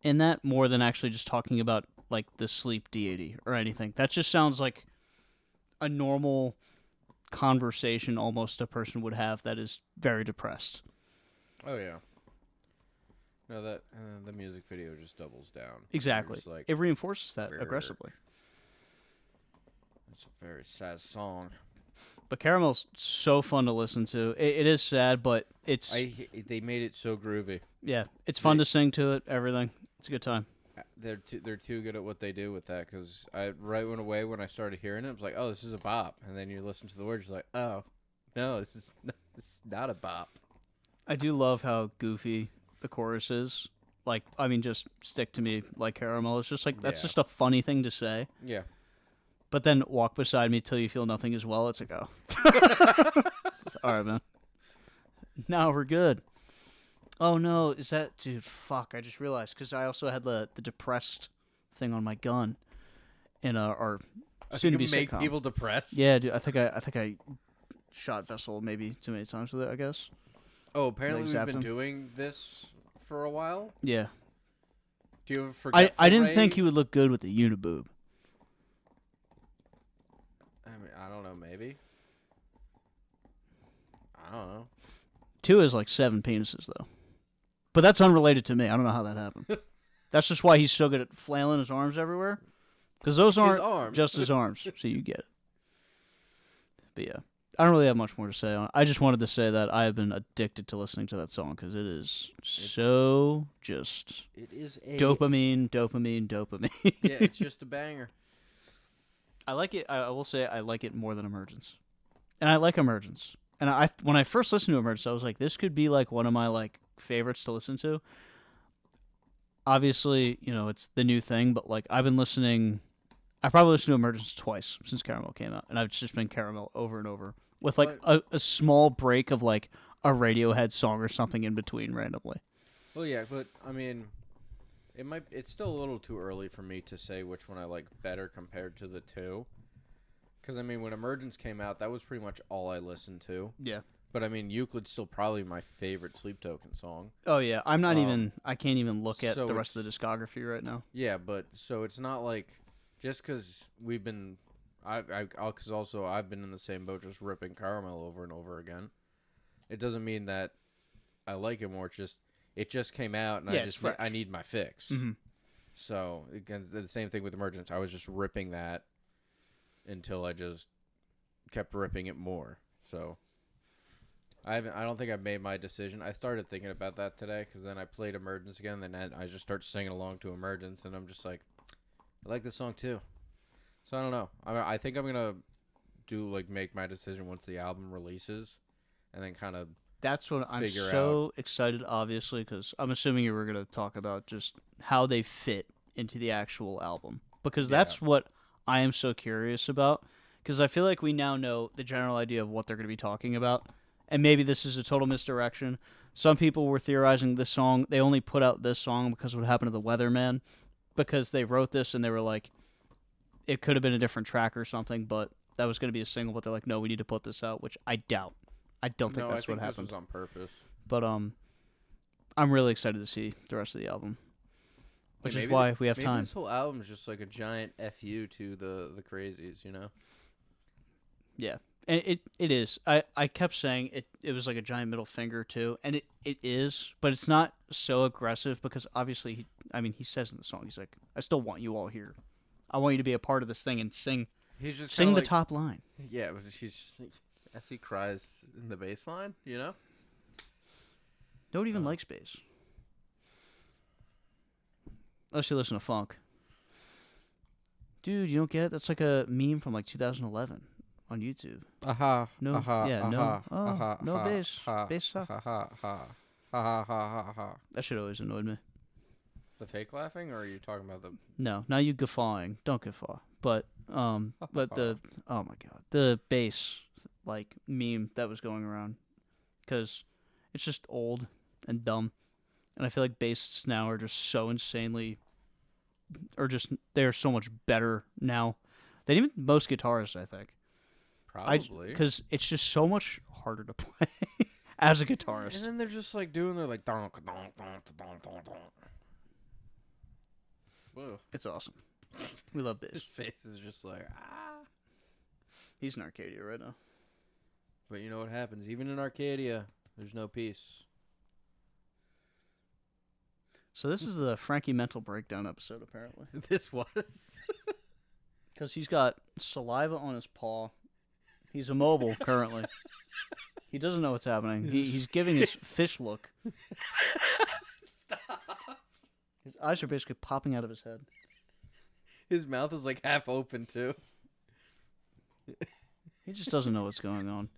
Speaker 1: in that more than actually just talking about like the sleep deity or anything. That just sounds like a normal conversation almost a person would have that is very depressed.
Speaker 2: Oh yeah. No, that the music video just doubles down.
Speaker 1: Exactly.
Speaker 2: It's like
Speaker 1: It reinforces that
Speaker 2: very-
Speaker 1: aggressively.
Speaker 2: it's a very sad song.
Speaker 1: But Caramel's so fun to listen to. It is sad, but it's
Speaker 2: They made it so groovy.
Speaker 1: yeah, it's fun
Speaker 2: they-
Speaker 1: to sing to it. Everything. It's a good time.
Speaker 2: They're too good at what they do with that because I right went away when I started hearing it. I was like, oh, this is a bop, and then you listen to the words, you're like, oh, no, this is not a bop.
Speaker 1: I do love how goofy the chorus is. Like, I mean, just stick to me like caramel. It's just like that's
Speaker 2: Yeah.
Speaker 1: just a funny thing to say.
Speaker 2: Yeah.
Speaker 1: But then walk beside me till you feel nothing as well. It's like, oh, all right, man. Now we're good. Oh no, is that dude? Fuck! I just realized because I also had the depressed thing on my gun in our soon to be
Speaker 2: make
Speaker 1: sitcom.
Speaker 2: people depressed.
Speaker 1: Yeah, dude. I think I shot Vessel maybe too many times with it. I guess.
Speaker 2: Oh, apparently
Speaker 1: Like
Speaker 2: we've
Speaker 1: zapped
Speaker 2: been
Speaker 1: him?
Speaker 2: doing this for a while.
Speaker 1: Yeah.
Speaker 2: Do you have a forgetful
Speaker 1: I didn't
Speaker 2: Ray?
Speaker 1: think he would look good with the uniboob.
Speaker 2: I mean, I don't know. Maybe. I don't know.
Speaker 1: 2 is like 7 penises though. But that's unrelated to me. I don't know how that happened. That's just why he's so good at flailing his arms everywhere. Because those aren't
Speaker 2: arms.
Speaker 1: just his arms. So you get it. But yeah. I don't really have much more to say on it. I just wanted to say that I have been addicted to listening to that song because it is so just
Speaker 2: It is a
Speaker 1: dopamine.
Speaker 2: Yeah, it's just a banger.
Speaker 1: I like it. I will say I like it more than Emergence. And I like Emergence. And I when I first listened to Emergence, I was like, this could be like one of my like favorites to listen to. Obviously, you know, it's the new thing, but like I've been listening I probably listened to Emergence twice since Caramel came out, and I've just been Caramel over and over with like a small break of like a Radiohead song or something in between randomly.
Speaker 2: Well, yeah, but I mean, it's still a little too early for me to say which one I like better compared to the two. Because I mean, when Emergence came out, that was pretty much all I listened to.
Speaker 1: Yeah.
Speaker 2: But I mean, Euclid's still probably my favorite Sleep Token song.
Speaker 1: Oh yeah, I'm not even. I can't even look at
Speaker 2: so
Speaker 1: the rest of the discography right now.
Speaker 2: Yeah, but so it's not like just because we've been, because also I've been in the same boat, just ripping Caramel over and over again. It doesn't mean that I like it more. It just came out, and
Speaker 1: Yeah, it's fresh.
Speaker 2: I need my fix.
Speaker 1: Mm-hmm.
Speaker 2: So again, the same thing with Emergence. I was just ripping that until I just kept ripping it more. So I don't think I've made my decision. I started thinking about that today because then I played Emergence again, and then I just start singing along to Emergence, and I'm just like, I like this song too. So I don't know. I think I'm gonna make my decision once the album releases, and then kind of.
Speaker 1: That's what I'm
Speaker 2: Figure
Speaker 1: so excited, obviously, because I'm assuming you were going to talk about just how they fit into the actual album. Because that's what I am so curious about. Because I feel like we now know the general idea of what they're going to be talking about. And maybe this is a total misdirection. Some people were theorizing this song, they only put out this song because of what happened to the Weatherman. Because they wrote this and they were like, it could have been a different track or something, but that was going to be a single. But they're like, no, we need to put this out, which I doubt. I don't think that's what happened.
Speaker 2: This was on purpose.
Speaker 1: But I'm really excited to see the rest of the album, which is
Speaker 2: Maybe
Speaker 1: why we have
Speaker 2: maybe
Speaker 1: time.
Speaker 2: This whole album is just like a giant fu to the crazies, you know?
Speaker 1: Yeah, and it is. I kept saying it was like a giant middle finger too, and it is, but it's not so aggressive because obviously he says in the song he's like, I still want you all here. I want you to be a part of this thing and sing.
Speaker 2: He's just
Speaker 1: Sing the
Speaker 2: like,
Speaker 1: top line.
Speaker 2: Yeah, but she's just like, as he cries in the bass line, you know?
Speaker 1: Nobody even likes bass. unless you listen to funk. Dude, you don't get it? That's like a meme from like 2011 on YouTube.
Speaker 2: Aha.
Speaker 1: No,
Speaker 2: Aha.
Speaker 1: yeah,
Speaker 2: aha,
Speaker 1: no, oh,
Speaker 2: aha,
Speaker 1: no
Speaker 2: ha,
Speaker 1: bass,
Speaker 2: ha,
Speaker 1: bass suck.
Speaker 2: ha, ha, ha, ha, ha, ha, ha.
Speaker 1: That shit always annoyed me.
Speaker 2: The fake laughing, or are you talking about the?
Speaker 1: No, now you guffawing. Don't guffaw. But the oh my god, the bass like meme that was going around, because it's just old and dumb, and I feel like bassists now are just so insanely, or just they're so much better now than even most guitarists. I think.
Speaker 2: Probably.
Speaker 1: Because it's just so much harder to play as a
Speaker 2: And
Speaker 1: guitarist.
Speaker 2: then they're just like doing their like donk donk donk donk donk donk. Whoa.
Speaker 1: It's awesome. We love
Speaker 2: His
Speaker 1: bass.
Speaker 2: face is just like ah.
Speaker 1: He's in Arcadia right now.
Speaker 2: But you know what happens? Even in Arcadia, there's no peace.
Speaker 1: So this is the Frankie mental breakdown episode, apparently.
Speaker 2: This was.
Speaker 1: Because he's got saliva on his paw. He's immobile currently. He doesn't know what's happening. He's giving his fish look.
Speaker 2: Stop.
Speaker 1: His eyes are basically popping out of his head.
Speaker 2: His mouth is like half open too.
Speaker 1: He just doesn't know what's going on.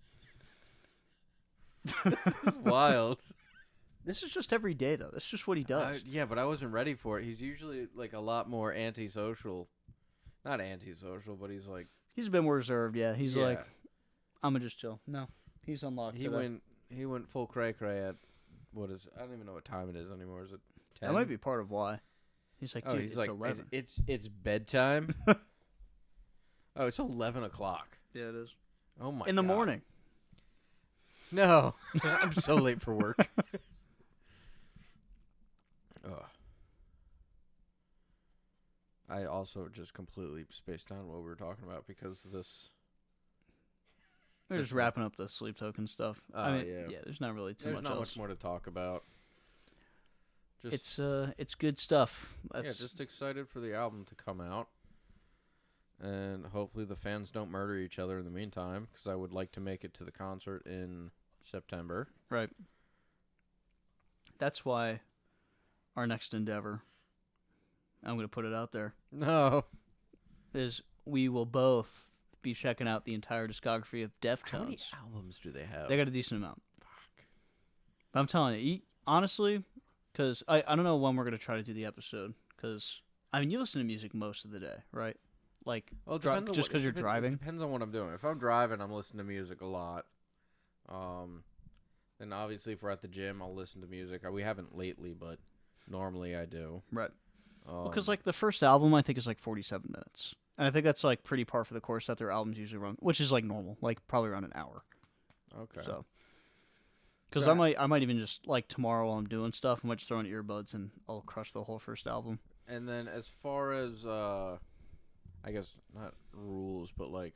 Speaker 2: This is wild.
Speaker 1: This is just every day, though. That's just what he does.
Speaker 2: Yeah, but I wasn't ready for it. He's usually like a lot more antisocial. Not antisocial, but he's like
Speaker 1: He's a bit more reserved, yeah. He's
Speaker 2: yeah.
Speaker 1: like, I'm gonna just chill. No, he's unlocked.
Speaker 2: He
Speaker 1: today.
Speaker 2: went full cray cray at what is I don't even know what time it is anymore. Is it 10?
Speaker 1: That might be part of why. He's like,
Speaker 2: Oh,
Speaker 1: dude,
Speaker 2: he's
Speaker 1: it's
Speaker 2: like
Speaker 1: 11.
Speaker 2: It's bedtime. Oh, it's 11 o'clock.
Speaker 1: Yeah, it is.
Speaker 2: Oh my!
Speaker 1: In the
Speaker 2: God.
Speaker 1: morning.
Speaker 2: No, I'm so late for work. Ugh. I also just completely spaced on what we were talking about because this.
Speaker 1: We're just wrapping up the sleep token stuff. I mean,
Speaker 2: yeah.
Speaker 1: there's not really
Speaker 2: There's
Speaker 1: much
Speaker 2: not
Speaker 1: else.
Speaker 2: much more to talk about. Just,
Speaker 1: It's good stuff. That's,
Speaker 2: yeah, just excited for the album to come out. And hopefully the fans don't murder each other in the meantime, because I would like to make it to the concert in September.
Speaker 1: right. That's why our next endeavor, I'm going to put it out there,
Speaker 2: No.
Speaker 1: is we will both be checking out the entire discography of
Speaker 2: How many
Speaker 1: Deftones.
Speaker 2: albums do they have?
Speaker 1: They got a decent amount.
Speaker 2: Fuck.
Speaker 1: But I'm telling you, honestly, because I don't know when we're going to try to do the episode, because, I mean, you listen to music most of the day, right? Like,
Speaker 2: Well, it
Speaker 1: dri-
Speaker 2: depends on
Speaker 1: just
Speaker 2: what-
Speaker 1: because
Speaker 2: it
Speaker 1: you're
Speaker 2: depen-
Speaker 1: driving.
Speaker 2: It depends on what I'm doing. If I'm driving, I'm listening to music a lot. Then obviously if we're at the gym, I'll listen to music. We haven't lately, but normally I do.
Speaker 1: Right. Because,
Speaker 2: Um,
Speaker 1: like, the first album, I think, is like 47 minutes. And I think that's, like, pretty par for the course that their albums usually run, which is, like, normal, like, probably around an hour.
Speaker 2: okay.
Speaker 1: So, because
Speaker 2: So
Speaker 1: I might even just, like, tomorrow while I'm doing stuff, I might just throw in earbuds and I'll crush the whole first album.
Speaker 2: And then as far as I guess not rules, but like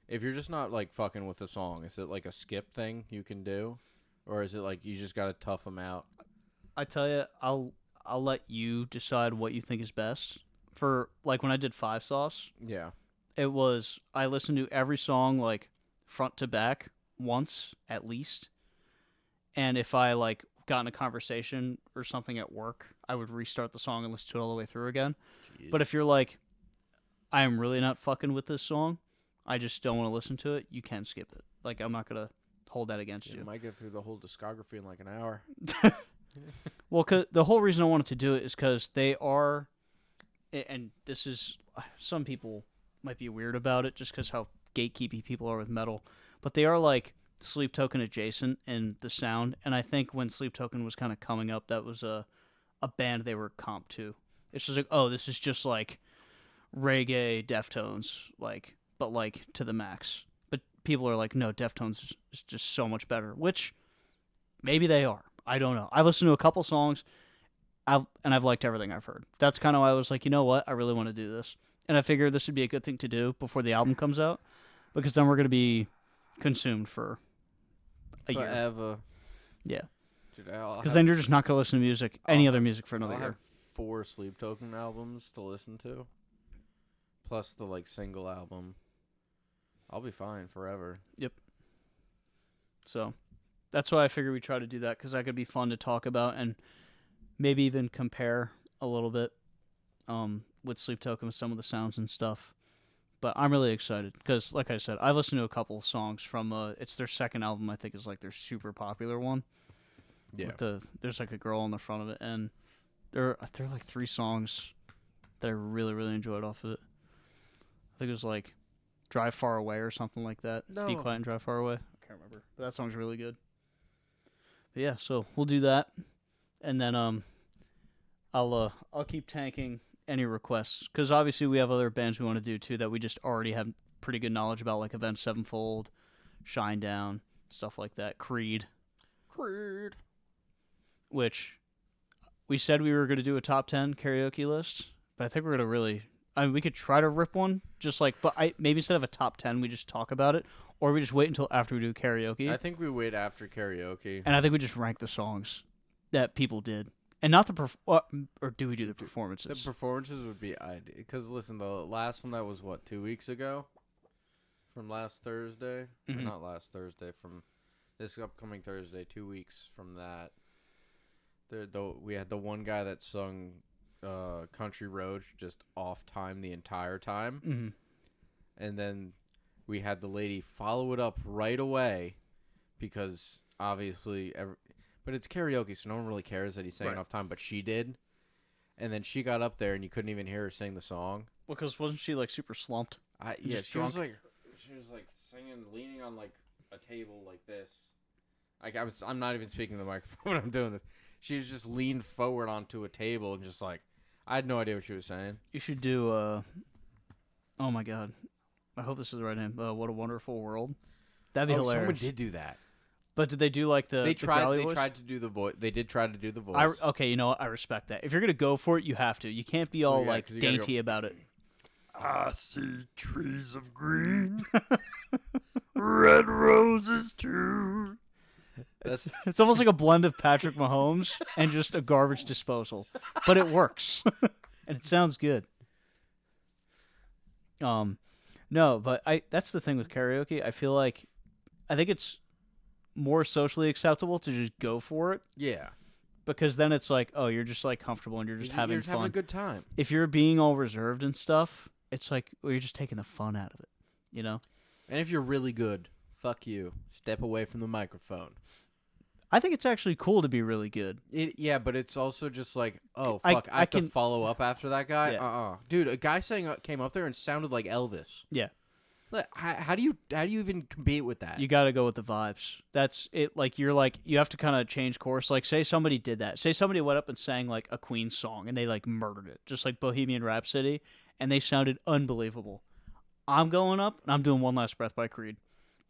Speaker 2: if you're just not like fucking with the song, is it like a skip thing you can do, or is it like you just gotta tough them out?
Speaker 1: I tell you, I'll let you decide what you think is best. For, like, when I did Five Sauce,
Speaker 2: Yeah.
Speaker 1: it was, I listened to every song, like, front to back once, at least. And if I, like, got in a conversation or something at work, I would restart the song and listen to it all the way through again. But if you're like, I am really not fucking with this song, I just don't want to listen to it, you can skip it. Like, I'm not going to hold that against
Speaker 2: you
Speaker 1: you.
Speaker 2: might get through the whole discography in like an hour.
Speaker 1: Well, the whole reason I wanted to do it is because they are, and this is, some people might be weird about it just because how gatekeepy people are with metal, but they are like Sleep Token adjacent in the sound. And I think when Sleep Token was kind of coming up, that was a band they were comped to. It's just like, oh, this is just like reggae Deftones, like, but like to the max. But people are like, no, Deftones is just so much better, which maybe they are. I don't know. I've listened to a couple songs, and I've liked everything I've heard. That's kind of why I was like, you know what? I really want to do this. And I figured this would be a good thing to do before the album comes out, because then we're going to be consumed for a year.
Speaker 2: Forever.
Speaker 1: Yeah.
Speaker 2: Because
Speaker 1: Because then you're just not going to listen to music, any
Speaker 2: I'll
Speaker 1: other music for another
Speaker 2: I'll
Speaker 1: year.
Speaker 2: have 4 Sleep Token albums to listen to, plus the like single album. I'll be fine forever.
Speaker 1: So that's why I figured we try to do that, because that could be fun to talk about and maybe even compare a little bit with Sleep Token with some of the sounds and stuff. But I'm really excited because, like I said, I listened to a couple of songs from it's their second album. I think is like their super popular one.
Speaker 2: Yeah.
Speaker 1: With there's like a girl on the front of it, and there are like 3 songs that I really really enjoyed off of it. I think it was like Drive Far Away or something like that.
Speaker 2: No.
Speaker 1: Be Quiet and Drive Far Away. I can't remember, but that song's really good. But yeah, so we'll do that, and then I'll keep tanking any requests because obviously we have other bands we want to do too that we just already have pretty good knowledge about, like Avenged Sevenfold, Shinedown, stuff like that. Creed, which we said we were going to do a top 10 karaoke list, but I think we're going to really. I mean, we could try to rip one, just like, but maybe instead of a top 10, we just talk about it, or we just wait until after we do karaoke.
Speaker 2: I think we wait after karaoke.
Speaker 1: And I think we just rank the songs that people did. And not the or do we do the performances?
Speaker 2: The performances would be ideal. Because listen, the last one that was what 2 weeks ago, from last Thursday,
Speaker 1: Mhm.
Speaker 2: not last Thursday, from this upcoming Thursday, 2 weeks from that. We had the one guy that sung "Country Road" just off time the entire time,
Speaker 1: Mm-hmm.
Speaker 2: and then we had the lady follow it up right away, because obviously but it's karaoke, so no one really cares that he sang
Speaker 1: Right.
Speaker 2: off time, but she did. And then she got up there, and you couldn't even hear her sing the song.
Speaker 1: Well, because wasn't she like super slumped?
Speaker 2: Yeah,
Speaker 1: Just
Speaker 2: she was
Speaker 1: drunk?
Speaker 2: like singing, leaning on like a table like this. Like I'm not even speaking to the microphone when I'm doing this. She was just leaned forward onto a table and just like, I had no idea what she was saying.
Speaker 1: You should do. Oh my god, I hope this is the right name. What a Wonderful World. That'd be hilarious.
Speaker 2: Someone did do that.
Speaker 1: But did they do like the?
Speaker 2: They
Speaker 1: the growly voice?
Speaker 2: tried to do the voice. They did try to do the voice.
Speaker 1: Okay, you know what? I respect that. If you're gonna go for it, you have to. You can't be all
Speaker 2: Well, yeah,
Speaker 1: like
Speaker 2: 'cause you gotta
Speaker 1: dainty about it.
Speaker 3: I see trees of green, red roses too.
Speaker 1: It's almost like a blend of Patrick Mahomes and just a garbage disposal, but it works and it sounds good. No, but that's the thing with karaoke. I think it's more socially acceptable to just go for it
Speaker 2: Yeah.
Speaker 1: because then it's like, oh, you're just like comfortable and you're just having fun.
Speaker 2: having a good time.
Speaker 1: If you're being all reserved and stuff, it's like, well, you're just taking the fun out of it, you know?
Speaker 2: And if you're really good, fuck you. Step away from the microphone.
Speaker 1: I think it's actually cool to be really good.
Speaker 2: Yeah, but it's also just like, oh
Speaker 1: I-
Speaker 2: fuck, I
Speaker 1: I
Speaker 2: have
Speaker 1: can-
Speaker 2: to follow up after that guy.
Speaker 1: Yeah.
Speaker 2: Dude, a guy came up there and sounded like Elvis.
Speaker 1: Yeah.
Speaker 2: Like, how do you even compete with that?
Speaker 1: You got to go with the vibes. That's it. Like you have to kind of change course. Like say somebody did that. Say somebody went up and sang like a Queen song and they like murdered it, just like Bohemian Rhapsody, and they sounded unbelievable. I'm going up and I'm doing One Last Breath by Creed,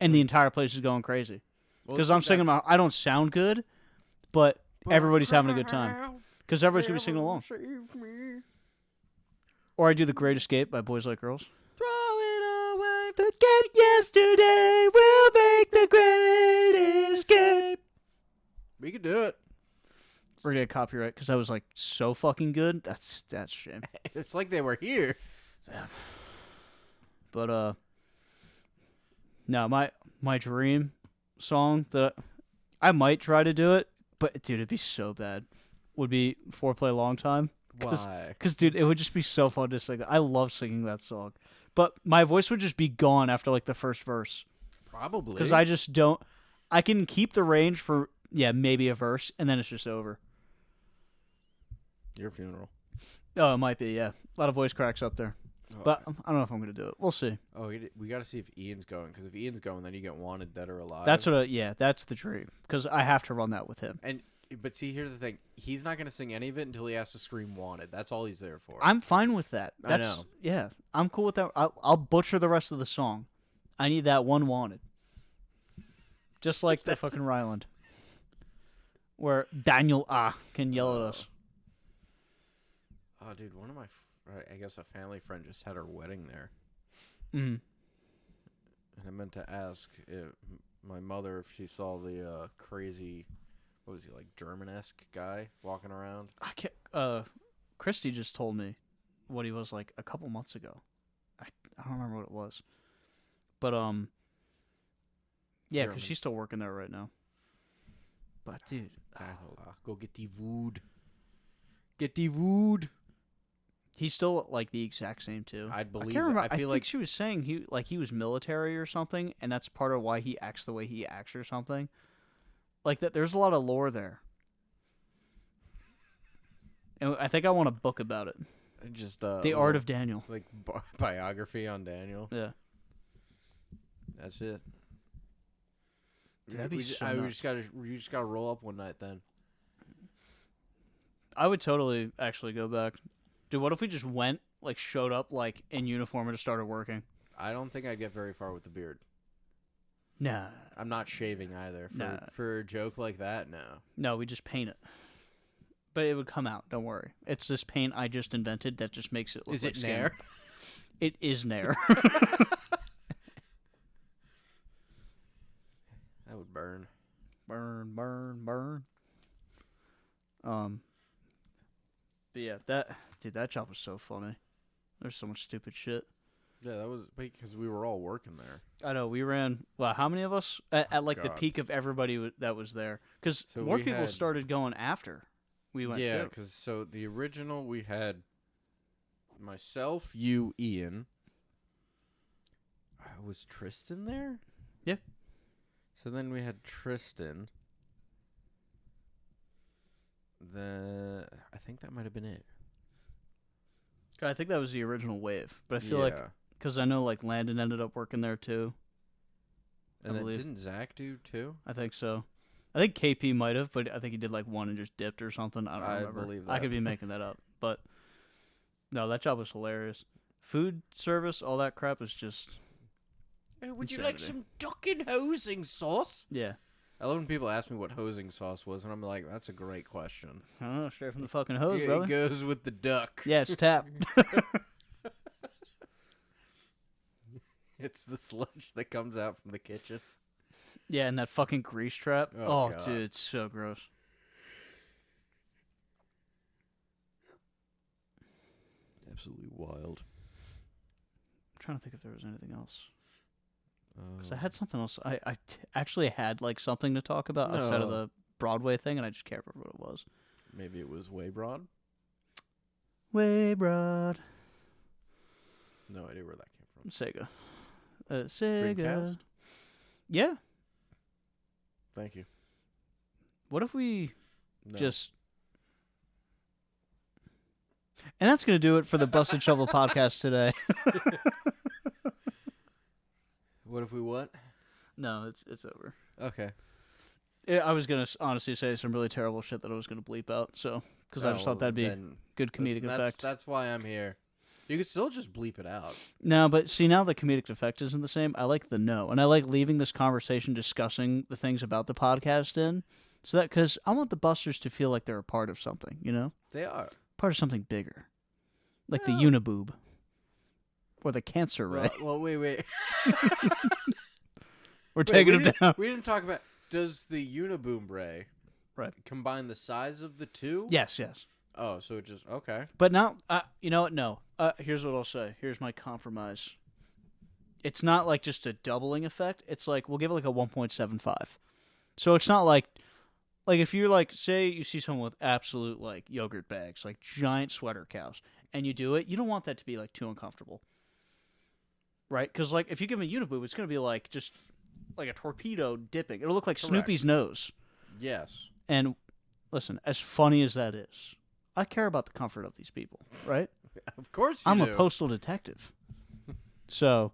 Speaker 1: and the entire place is going crazy because I'm singing. I don't sound good, but everybody's having a good time because everybody's gonna be singing along. Or I do The Great Escape by Boys Like Girls.
Speaker 2: Throw it away.
Speaker 1: Forget yesterday, we'll make the great escape.
Speaker 2: We could do it.
Speaker 1: We're gonna get copyright because that was like so fucking good. That's a shame.
Speaker 2: It's like they were here.
Speaker 1: But no, my dream song that I might try to do it, but dude, it'd be so bad. Would be Foreplay Long Time.
Speaker 2: Why?
Speaker 1: Because dude, it would just be so fun to sing that. I love singing that song, but my voice would just be gone after like the first verse.
Speaker 2: Probably.
Speaker 1: Because I just don't. I can keep the range for maybe a verse, and then it's just over.
Speaker 2: Your funeral.
Speaker 1: Oh, it might be, yeah. A lot of voice cracks up there.
Speaker 2: Oh,
Speaker 1: But I don't know if I'm going to do it. We'll see.
Speaker 2: oh, we got to see if Ian's going, because if Ian's going, then you get Wanted, Dead or Alive.
Speaker 1: That's that's the dream. Because I have to run that with him.
Speaker 2: But see, here's the thing: he's not gonna sing any of it until he has to scream "Wanted." That's all he's there for.
Speaker 1: I'm fine with that.
Speaker 2: I
Speaker 1: That's,
Speaker 2: know.
Speaker 1: Yeah, I'm cool with that. I'll butcher the rest of the song. I need that one wanted. Just like the fucking Ryland. Where Daniel can yell at us.
Speaker 2: Oh, dude, one of my, I guess a family friend just had her wedding there,
Speaker 1: Mm.
Speaker 2: and I meant to ask my mother if she saw the crazy, what was he, like German-esque guy walking around.
Speaker 1: I can't. Christy just told me what he was like a couple months ago. I don't remember what it was, but yeah, because
Speaker 2: German.
Speaker 1: she's still working there right now. But dude,
Speaker 2: Go get the wood. Get the wood.
Speaker 1: He's still like the exact same too.
Speaker 2: I'd
Speaker 1: I
Speaker 2: believe
Speaker 1: can't
Speaker 2: it.
Speaker 1: remember.
Speaker 2: I
Speaker 1: I
Speaker 2: feel
Speaker 1: think
Speaker 2: like
Speaker 1: she was saying he was military or something, and that's part of why he acts the way he acts or something. Like that, there's a lot of lore there, and I think I want a book about it.
Speaker 2: just
Speaker 1: The Art of Daniel.
Speaker 2: like biography on Daniel.
Speaker 1: Yeah,
Speaker 2: That's it.
Speaker 1: Dude, that'd be
Speaker 2: we,
Speaker 1: so
Speaker 2: we
Speaker 1: nuts.
Speaker 2: just gotta roll up one night then.
Speaker 1: I would totally actually go back. Dude, what if we just went, like, showed up, like, in uniform and just started working?
Speaker 2: I don't think I'd get very far with the beard.
Speaker 1: Nah.
Speaker 2: I'm not shaving either.
Speaker 1: Nah.
Speaker 2: For a joke like that, no.
Speaker 1: No, we just paint it. But it would come out, don't worry. It's this paint I just invented that just makes it look
Speaker 2: Is
Speaker 1: like
Speaker 2: it
Speaker 1: skin.
Speaker 2: Nair?
Speaker 1: It is Nair.
Speaker 2: That would burn.
Speaker 1: Burn, burn, burn. But yeah, that job was so funny. There's so much stupid shit.
Speaker 2: Yeah, that was because we were all working there.
Speaker 1: I know, we ran, well, how many of us? At like the
Speaker 2: God.
Speaker 1: peak of everybody that was there. Because
Speaker 2: So
Speaker 1: more
Speaker 2: we
Speaker 1: people
Speaker 2: had-
Speaker 1: started going after we went
Speaker 2: Yeah,
Speaker 1: too.
Speaker 2: because so the original we had myself, you, Ian. Was Tristan there?
Speaker 1: Yeah.
Speaker 2: So then we had Tristan. I think that might have been it.
Speaker 1: I think that was the original wave. But I feel like,
Speaker 2: Yeah.
Speaker 1: because I know like Landon ended up working there too.
Speaker 2: And then
Speaker 1: believe.
Speaker 2: didn't Zach do too?
Speaker 1: I think so. I think KP might have, but I think he did like one and just dipped or something. I don't
Speaker 2: I
Speaker 1: remember.
Speaker 2: believe
Speaker 1: I
Speaker 2: that.
Speaker 1: could be making that up. But no, that job was hilarious. Food service, all that crap is just,
Speaker 2: Would
Speaker 1: you like
Speaker 2: some duck and hosing sauce?
Speaker 1: yeah.
Speaker 2: I love when people ask me what hosing sauce was, and I'm like, that's a great question.
Speaker 1: I don't know, straight from the fucking hose,
Speaker 2: Yeah,
Speaker 1: brother.
Speaker 2: it goes with the duck.
Speaker 1: Yeah, it's tap.
Speaker 2: It's the sludge that comes out from the kitchen.
Speaker 1: Yeah, and that fucking grease trap.
Speaker 2: Oh,
Speaker 1: Oh,
Speaker 2: God.
Speaker 1: dude, it's so gross.
Speaker 2: Absolutely wild.
Speaker 1: I'm trying to think if there was anything else. Because I
Speaker 2: Um,
Speaker 1: had something else. Actually had like something to talk about outside of
Speaker 2: No.
Speaker 1: the Broadway thing, and I just can't remember what it was.
Speaker 2: Maybe it was way broad.
Speaker 1: Way broad.
Speaker 2: No idea where that came from.
Speaker 1: Sega. Sega.
Speaker 2: Dreamcast?
Speaker 1: Yeah.
Speaker 2: Thank you.
Speaker 1: What if we
Speaker 2: No.
Speaker 1: just... And that's going to do it for the Busted Shovel podcast today.
Speaker 2: What if we what?
Speaker 1: No, it's over.
Speaker 2: Okay.
Speaker 1: I was going to honestly say some really terrible shit that I was going to bleep out, so... Because I just thought that'd be good comedic effect.
Speaker 2: That's why I'm here. You could still just bleep it out.
Speaker 1: No, but see, now the comedic effect isn't the same. I like the no. And I like leaving this conversation discussing the things about the podcast in. So that, because I want the Busters to feel like they're a part of something, you know?
Speaker 2: They are.
Speaker 1: Part of something bigger. Like the
Speaker 2: Well-
Speaker 1: Uniboob. Or the Cancer Ray.
Speaker 2: Well, wait.
Speaker 1: We're taking them down.
Speaker 2: We didn't talk about. Does the Uniboom Ray
Speaker 1: Right.
Speaker 2: combine the size of the two?
Speaker 1: Yes.
Speaker 2: Oh, so it just okay.
Speaker 1: But now, you know what? No. Here's what I'll say. Here's my compromise. It's not like just a doubling effect. It's like, we'll give it like a 1.75. So it's not like if you're like, say you see someone with absolute like yogurt bags, like giant sweater cows, and you do it, you don't want that to be like too uncomfortable. Right? Because like if you give them a Uniboob, it's going to be like just like a torpedo dipping. It'll look like
Speaker 2: Correct.
Speaker 1: Snoopy's nose.
Speaker 2: Yes.
Speaker 1: And listen, as funny as that is, I care about the comfort of these people, right?
Speaker 2: Of course you
Speaker 1: I'm
Speaker 2: do.
Speaker 1: a postal detective. So,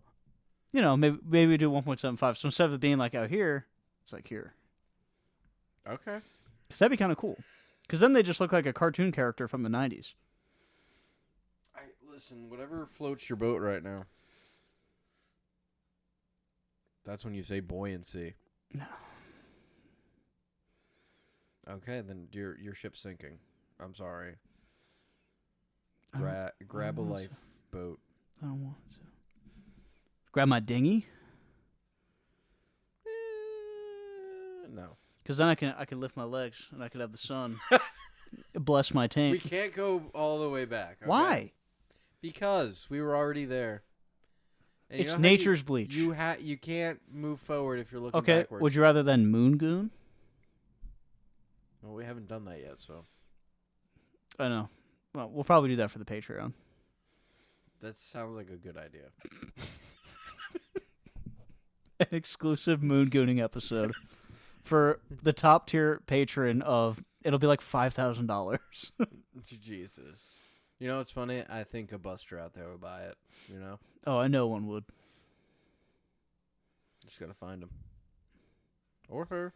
Speaker 1: you know, maybe we do 1.75. So instead of it being like out here, it's like here.
Speaker 2: Okay.
Speaker 1: Because that'd be kind of cool. Because then they just look like a cartoon character from the 90s.
Speaker 2: Listen, whatever floats your boat right now. That's when you say buoyancy.
Speaker 1: No.
Speaker 2: Okay, then your ship's sinking. I'm sorry.
Speaker 1: I don't-
Speaker 2: Grab a
Speaker 1: want to.
Speaker 2: lifeboat.
Speaker 1: I don't want to. Grab my dinghy?
Speaker 2: No.
Speaker 1: Because then I can lift my legs and I can have the sun bless my
Speaker 2: We
Speaker 1: taint.
Speaker 2: can't go all the way back. Okay?
Speaker 1: Why?
Speaker 2: Because we were already there. And you
Speaker 1: It's
Speaker 2: know how
Speaker 1: nature's bleach.
Speaker 2: You can't move forward if you're looking
Speaker 1: Okay,
Speaker 2: backwards.
Speaker 1: would you rather than Moon Goon?
Speaker 2: Well, we haven't done that yet, so.
Speaker 1: I know. Well, we'll probably do that for the Patreon.
Speaker 2: That sounds like a good idea.
Speaker 1: An exclusive moon gooning episode for the top tier patron of it'll be like $5,000.
Speaker 2: Jesus. You know what's funny? I think a buster out there would buy it. You know,
Speaker 1: Oh, I know one would.
Speaker 2: just gotta find him or her.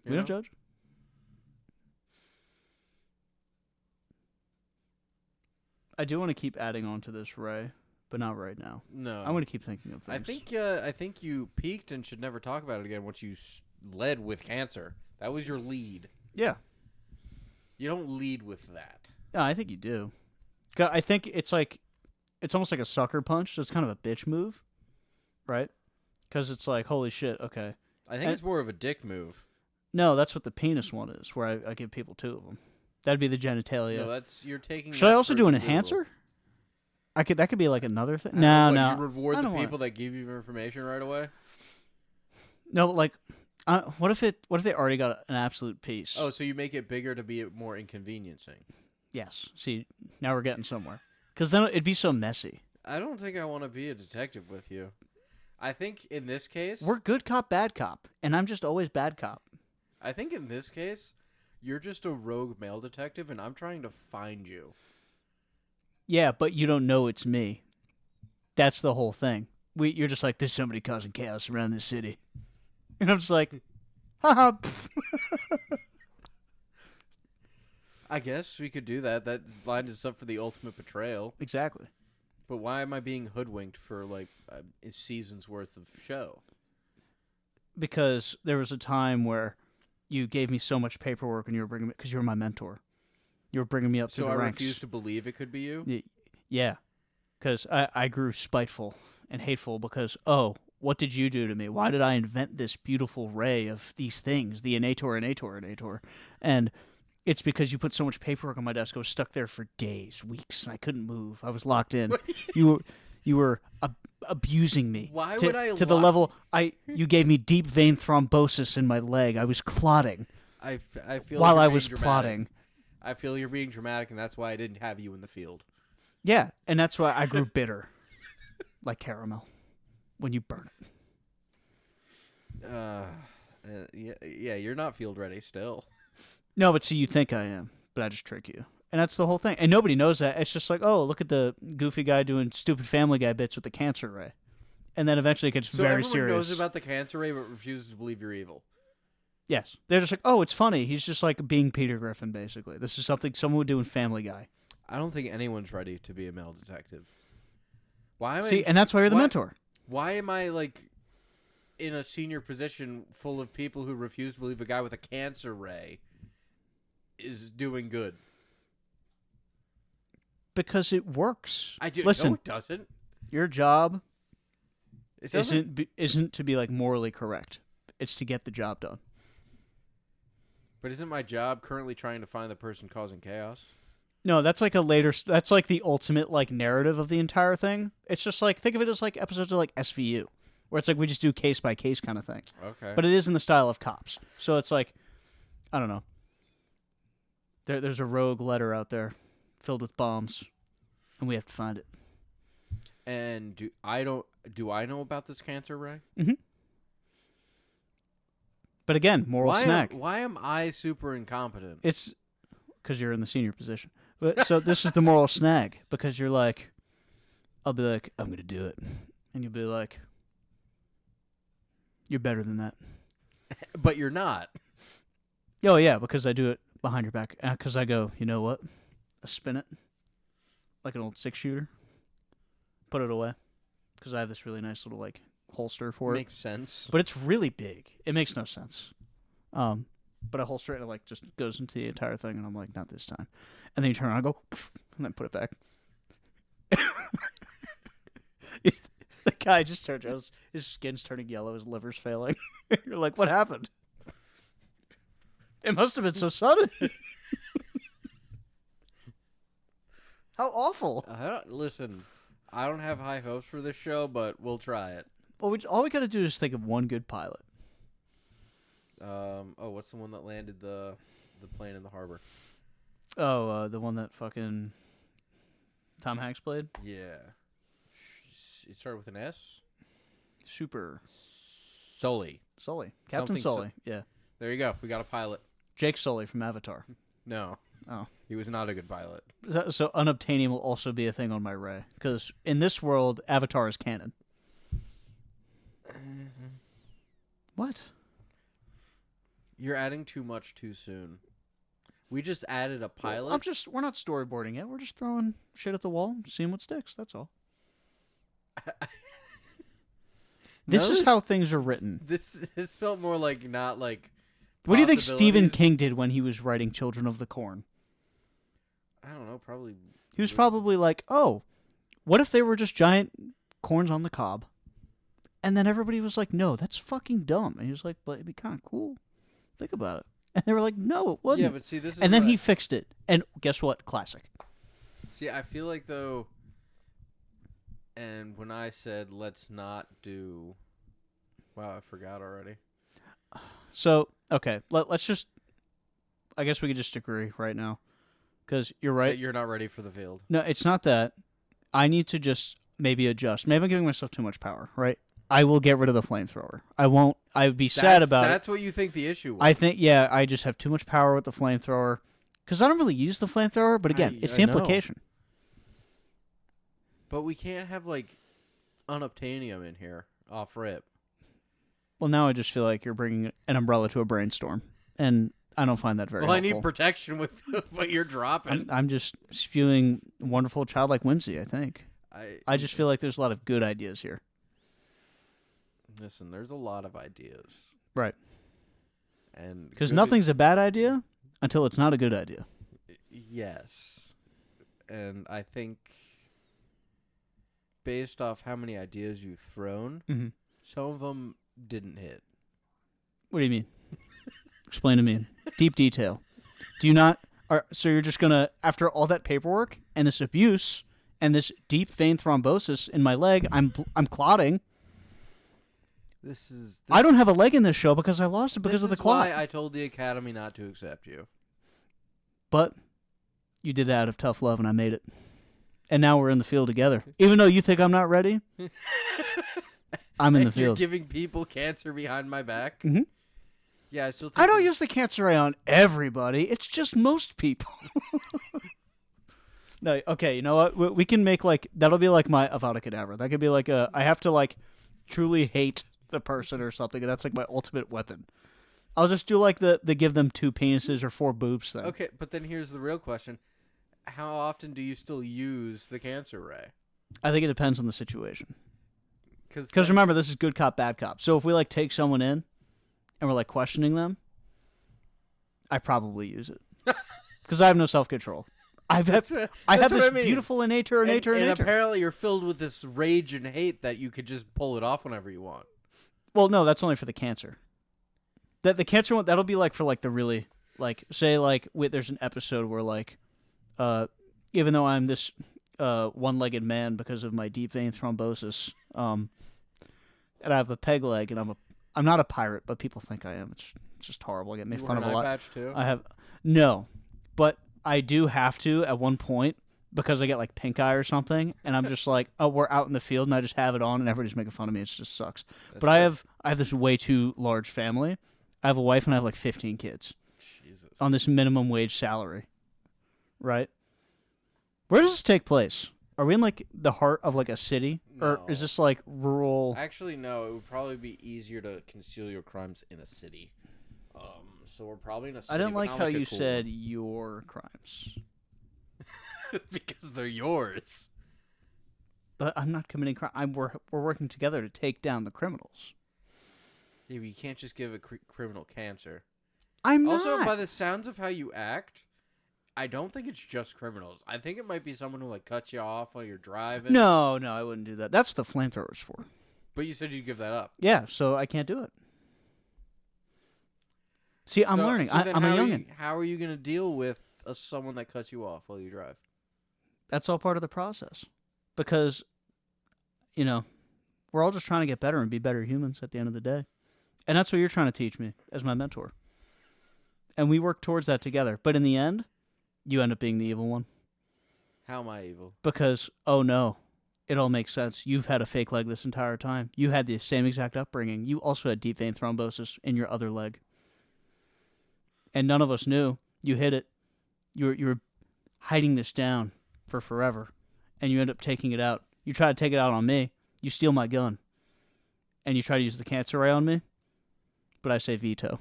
Speaker 1: We
Speaker 2: you
Speaker 1: don't
Speaker 2: know?
Speaker 1: judge. I do want to keep adding on to this, Ray, but not right now.
Speaker 2: No,
Speaker 1: I want to keep thinking of things.
Speaker 2: I think you peaked and should never talk about it again. Once you led with cancer, that was your lead.
Speaker 1: Yeah.
Speaker 2: You don't lead with that.
Speaker 1: No, I think you do. 'Cause I think it's almost like a sucker punch. So it's kind of a bitch move, right? Because it's like, holy shit, okay.
Speaker 2: I think
Speaker 1: And-
Speaker 2: it's more of a dick move.
Speaker 1: No, that's what the penis one is, where I give people 2 of them. That'd be the genitalia.
Speaker 2: No, that's you're taking.
Speaker 1: Should I
Speaker 2: that
Speaker 1: also do an
Speaker 2: person literal.
Speaker 1: enhancer? That could be like another thing.
Speaker 2: I don't
Speaker 1: No,
Speaker 2: know, what,
Speaker 1: no.
Speaker 2: You reward
Speaker 1: I
Speaker 2: the
Speaker 1: don't wanna-
Speaker 2: people that give you information right away.
Speaker 1: No, like, what if they already got an absolute piece?
Speaker 2: Oh, so you make it bigger to be more inconveniencing.
Speaker 1: Yes. See, now we're getting somewhere. Because then it'd be so messy.
Speaker 2: I don't think I want to be a detective with you. I think in this case,
Speaker 1: We're good cop, bad cop, and I'm just always bad cop.
Speaker 2: I think in this case, you're just a rogue male detective, and I'm trying to find you.
Speaker 1: Yeah, but you don't know it's me. That's the whole thing. You're just like, there's somebody causing chaos around this city. And I'm just like, haha. Pff.
Speaker 2: I guess we could do that. That lines us up for the ultimate betrayal.
Speaker 1: Exactly.
Speaker 2: But why am I being hoodwinked for like a season's worth of show?
Speaker 1: Because there was a time where you gave me so much paperwork and you were bringing me, because you were my mentor. You were bringing me up through
Speaker 2: So
Speaker 1: the
Speaker 2: I
Speaker 1: ranks.
Speaker 2: refuse to believe it could be you.
Speaker 1: Yeah. Because I grew spiteful and hateful because, oh, what did you do to me? Why did I invent this beautiful ray of these things, the Innator? And it's because you put so much paperwork on my desk. I was stuck there for days, weeks, and I couldn't move. I was locked in. you were abusing me.
Speaker 2: Why
Speaker 1: to,
Speaker 2: would I
Speaker 1: to the
Speaker 2: lock-
Speaker 1: level you gave me deep vein thrombosis in my leg. I was clotting
Speaker 2: I feel
Speaker 1: while
Speaker 2: you're
Speaker 1: I
Speaker 2: being
Speaker 1: was
Speaker 2: dramatic.
Speaker 1: plotting.
Speaker 2: I feel you're being dramatic, and that's why I didn't have you in the field.
Speaker 1: Yeah, and that's why I grew bitter, like caramel, when you burn it.
Speaker 2: Yeah, you're not field ready still.
Speaker 1: No, but see, you think I am, but I just trick you. And that's the whole thing. And nobody knows that. It's just like, oh, look at the goofy guy doing stupid Family Guy bits with the cancer ray. And then eventually it gets
Speaker 2: So
Speaker 1: very
Speaker 2: everyone
Speaker 1: serious.
Speaker 2: knows about the cancer ray, but refuses to believe you're evil.
Speaker 1: Yes. They're just like, oh, it's funny. He's just like being Peter Griffin, basically. This is something someone would do in Family Guy.
Speaker 2: I don't think anyone's ready to be a male detective. Why am
Speaker 1: See,
Speaker 2: I?
Speaker 1: and that's why you're the
Speaker 2: why-
Speaker 1: mentor.
Speaker 2: Why am I like in a senior position full of people who refuse to believe a guy with a cancer ray is doing good?
Speaker 1: Because it works.
Speaker 2: I do.
Speaker 1: Listen,
Speaker 2: No, it doesn't.
Speaker 1: your job
Speaker 2: It doesn't.
Speaker 1: isn't to be like morally correct. It's to get the job done.
Speaker 2: But isn't my job currently trying to find the person causing chaos?
Speaker 1: No, that's like that's like the ultimate like narrative of the entire thing. It's just like, think of it as like episodes of like SVU, where it's like we just do case by case kind of thing.
Speaker 2: Okay.
Speaker 1: But it is in the style of Cops. So it's like, I don't know. There's a rogue letter out there filled with bombs, and we have to find it.
Speaker 2: And do I know about this cancer ray?
Speaker 1: But again, moral snag.
Speaker 2: Why am I super incompetent?
Speaker 1: It's because you're in the senior position. But so this is the moral snag, because you're like, I'll be like, I'm gonna do it, and you'll be like, you're better than that.
Speaker 2: But you're not.
Speaker 1: Oh yeah, because I do it behind your back. Because I go, you know what? I spin it like an old 6-shooter. Put it away because I have this really nice little like holster for it.
Speaker 2: Makes sense.
Speaker 1: But it's really big. It makes no sense. But I holster it and it like just goes into the entire thing, and I'm like, not this time. And then you turn around and go, and then put it back. The guy just turns around, his skin's turning yellow, his liver's failing. You're like, what happened? It must have been so sudden. How awful.
Speaker 2: Listen, I don't have high hopes for this show, but we'll try it.
Speaker 1: Well, all we got to do is think of one good pilot.
Speaker 2: What's the one that landed the plane in the harbor?
Speaker 1: Oh, the one that fucking Tom Hanks played?
Speaker 2: Yeah. It started with an S.
Speaker 1: Super
Speaker 2: Sully.
Speaker 1: Sully. Captain
Speaker 2: Something Su-
Speaker 1: Sully. Yeah.
Speaker 2: There you go. We got a pilot.
Speaker 1: Jake Sully from Avatar.
Speaker 2: No.
Speaker 1: Oh.
Speaker 2: He was not a good pilot.
Speaker 1: So unobtainium will also be a thing on my Ray. Because in this world, Avatar is canon. What?
Speaker 2: You're adding too much too soon. We just added a pilot.
Speaker 1: We're not storyboarding it. We're just throwing shit at the wall, seeing what sticks. That's all. This is how things are written.
Speaker 2: This felt more like not like.
Speaker 1: What do you think Stephen
Speaker 2: possibilities.
Speaker 1: King did when he was writing Children of the Corn?
Speaker 2: I don't know. Probably.
Speaker 1: He was probably like, "Oh, what if they were just giant corns on the cob?" And then everybody was like, "No, that's fucking dumb." And he was like, "But it'd be kind of cool. Think about it." And they were like, "No, it wasn't."
Speaker 2: Yeah, but see, this is.
Speaker 1: And then
Speaker 2: what
Speaker 1: he fixed it. And guess what? Classic.
Speaker 2: See, I feel like though. And when I said let's not do. Wow, I forgot already.
Speaker 1: So, okay, let's just. I guess we could just agree right now, because you're right.
Speaker 2: That you're not ready for the field.
Speaker 1: No, it's not that. I need to just maybe adjust. Maybe I'm giving myself too much power, right? I will get rid of the flamethrower. I won't. I would be sad about it.
Speaker 2: That's what you think the issue was.
Speaker 1: I think, yeah, I just have too much power with the flamethrower. Because I don't really use the flamethrower, but again, it's the
Speaker 2: I know.
Speaker 1: implication.
Speaker 2: But we can't have, like, unobtainium in here off rip.
Speaker 1: Well, now I just feel like you're bringing an umbrella to a brainstorm. And I don't find that very
Speaker 2: Well, I
Speaker 1: helpful.
Speaker 2: need protection with what you're dropping.
Speaker 1: I'm just spewing wonderful childlike whimsy, I think. I just feel like there's a lot of good ideas here.
Speaker 2: Listen, there's a lot of ideas.
Speaker 1: Right.
Speaker 2: And
Speaker 1: Because
Speaker 2: good-
Speaker 1: nothing's a bad idea until it's not a good idea.
Speaker 2: Yes. And I think based off how many ideas you've thrown,
Speaker 1: Mhm.
Speaker 2: some of them didn't hit.
Speaker 1: What do you mean? Explain to me in deep detail. Do you not? So you're just gonna, after all that paperwork and this abuse and this deep vein thrombosis in my leg, I'm clotting. I don't have a leg in this show because I lost it because of the clot.
Speaker 2: Why I told the Academy not to accept you.
Speaker 1: But you did that out of tough love, and I made it. And now we're in the field together. Even though you think I'm not ready, I'm in the
Speaker 2: You're
Speaker 1: field.
Speaker 2: giving people cancer behind my back.
Speaker 1: Mhm.
Speaker 2: Yeah, I still. Think
Speaker 1: I don't use the cancer ray on everybody. It's just most people. No, okay, you know what? We can make like that'll be like my Avada Kedavra. That could be like I have to like truly hate the person or something, and that's like my ultimate weapon. I'll just do like the give them 2 penises or 4 boobs thing.
Speaker 2: Okay, but then here's the real question: how often do you still use the cancer ray?
Speaker 1: I think it depends on the situation.
Speaker 2: Because
Speaker 1: Remember, this is good cop, bad cop. So if we like take someone in and we're like questioning them, I probably use it because I have no self control. I have
Speaker 2: That's
Speaker 1: this
Speaker 2: what I mean.
Speaker 1: beautiful nature.
Speaker 2: and apparently you're filled with this rage and hate that you could just pull it off whenever you want.
Speaker 1: Well, no, that's only for the cancer. That the cancer one, that'll be like for like the really like say like there's an episode where like, even though I'm this one-legged man because of my deep vein thrombosis, and I have a peg leg, and I'm not a pirate, but people think I am. It's just horrible. I get made
Speaker 2: You
Speaker 1: fun
Speaker 2: wear
Speaker 1: of
Speaker 2: an
Speaker 1: a
Speaker 2: eye
Speaker 1: lot.
Speaker 2: patch too.
Speaker 1: I have no, but I do have to at one point because I get like pink eye or something, and I'm just like, oh, we're out in the field, and I just have it on, and everybody's making fun of me. It just sucks.
Speaker 2: That's
Speaker 1: But I
Speaker 2: good.
Speaker 1: have this way too large family. I have a wife and I have like 15 kids
Speaker 2: Jesus.
Speaker 1: on this minimum wage salary, right? Where does this take place? Are we in like the heart of like a city, or is
Speaker 2: No.
Speaker 1: this like rural?
Speaker 2: Actually, no. It would probably be easier to conceal your crimes in a city. So we're probably in a city.
Speaker 1: I didn't
Speaker 2: but
Speaker 1: like
Speaker 2: not
Speaker 1: how
Speaker 2: a
Speaker 1: you
Speaker 2: cool
Speaker 1: said your crimes,
Speaker 2: one. Because they're yours.
Speaker 1: but I'm not committing crime. We're working together to take down the criminals.
Speaker 2: Yeah, but you can't just give a criminal cancer.
Speaker 1: I'm
Speaker 2: Also,
Speaker 1: not.
Speaker 2: by the sounds of how you act, I don't think it's just criminals. I think it might be someone who like cuts you off while you're driving.
Speaker 1: No, I wouldn't do that. That's what the flamethrower's for.
Speaker 2: But you said you'd give that up.
Speaker 1: Yeah, so I can't do it. See, I'm
Speaker 2: So-
Speaker 1: learning.
Speaker 2: so then
Speaker 1: I'm a
Speaker 2: how are
Speaker 1: youngin'.
Speaker 2: you- How are you going to deal with someone that cuts you off while you drive?
Speaker 1: That's all part of the process. Because, you know, we're all just trying to get better and be better humans at the end of the day. And that's what you're trying to teach me as my mentor. And we work towards that together. But in the end, you end up being the evil one.
Speaker 2: How am I evil?
Speaker 1: Because, oh no, it all makes sense. You've had a fake leg this entire time. You had the same exact upbringing. You also had deep vein thrombosis in your other leg. And none of us knew. You hit it. You were hiding this down for forever. And you end up taking it out. You try to take it out on me. You steal my gun. And you try to use the cancer ray on me. But I say veto.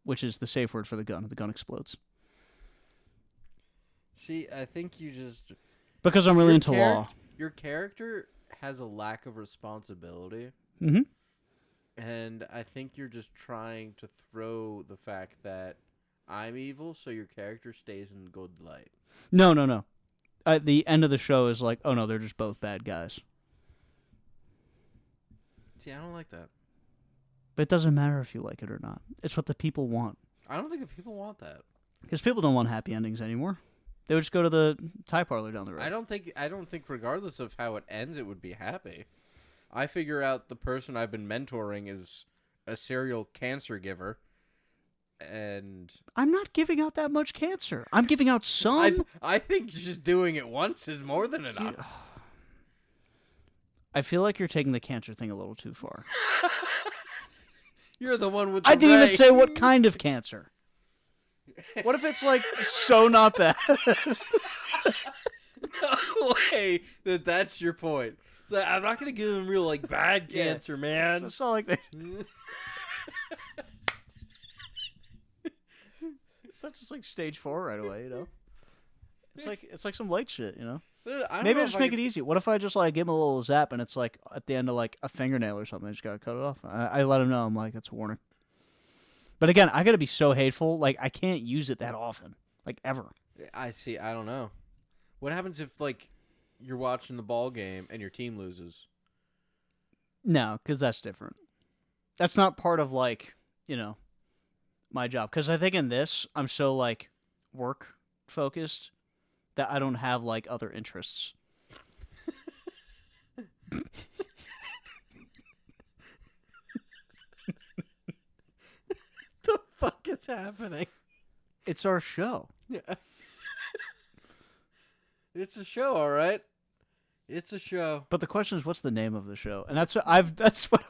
Speaker 1: Which is the safe word for the gun. The gun explodes.
Speaker 2: See, I think you just...
Speaker 1: Because I'm really
Speaker 2: Your
Speaker 1: into law.
Speaker 2: Your character has a lack of responsibility.
Speaker 1: Mm-hmm.
Speaker 2: And I think you're just trying to throw the fact that I'm evil so your character stays in good light.
Speaker 1: No. At the end of the show is like, oh no, they're just both bad guys.
Speaker 2: See, I don't like that.
Speaker 1: But it doesn't matter if you like it or not. It's what the people want.
Speaker 2: I don't think the people want that.
Speaker 1: Because people don't want happy endings anymore. They would just go to the Thai parlor down the road.
Speaker 2: I don't think regardless of how it ends, it would be happy. I figure out the person I've been mentoring is a serial cancer giver, and
Speaker 1: I'm not giving out that much cancer. I'm giving out some.
Speaker 2: I think just doing it once is more than enough.
Speaker 1: I feel like you're taking the cancer thing a little too far.
Speaker 2: You're the one with the
Speaker 1: I didn't even
Speaker 2: ray.
Speaker 1: say what kind of cancer. What if it's like so not bad?
Speaker 2: No way that's your point. So I'm not gonna give him real like bad
Speaker 1: Yeah.
Speaker 2: cancer, man.
Speaker 1: It's not like they. It's not just like stage 4 right away, you know. It's like some light shit, you know. Maybe I just make it easy. What if I just like give him a little zap and it's like at the end of like a fingernail or something? I just gotta cut it off. I let him know. I'm like, that's a warning. But again, I gotta be so hateful. Like I can't use it that often, like ever.
Speaker 2: I see. I don't know. What happens if like you're watching the ball game and your team loses?
Speaker 1: No, because that's different. That's not part of like my job. Because I think in this, I'm so like work focused that I don't have like other interests.
Speaker 2: The fuck is happening?
Speaker 1: It's our show.
Speaker 2: Yeah. It's a show, all right. It's a show.
Speaker 1: But the question is, what's the name of the show? And that's what I've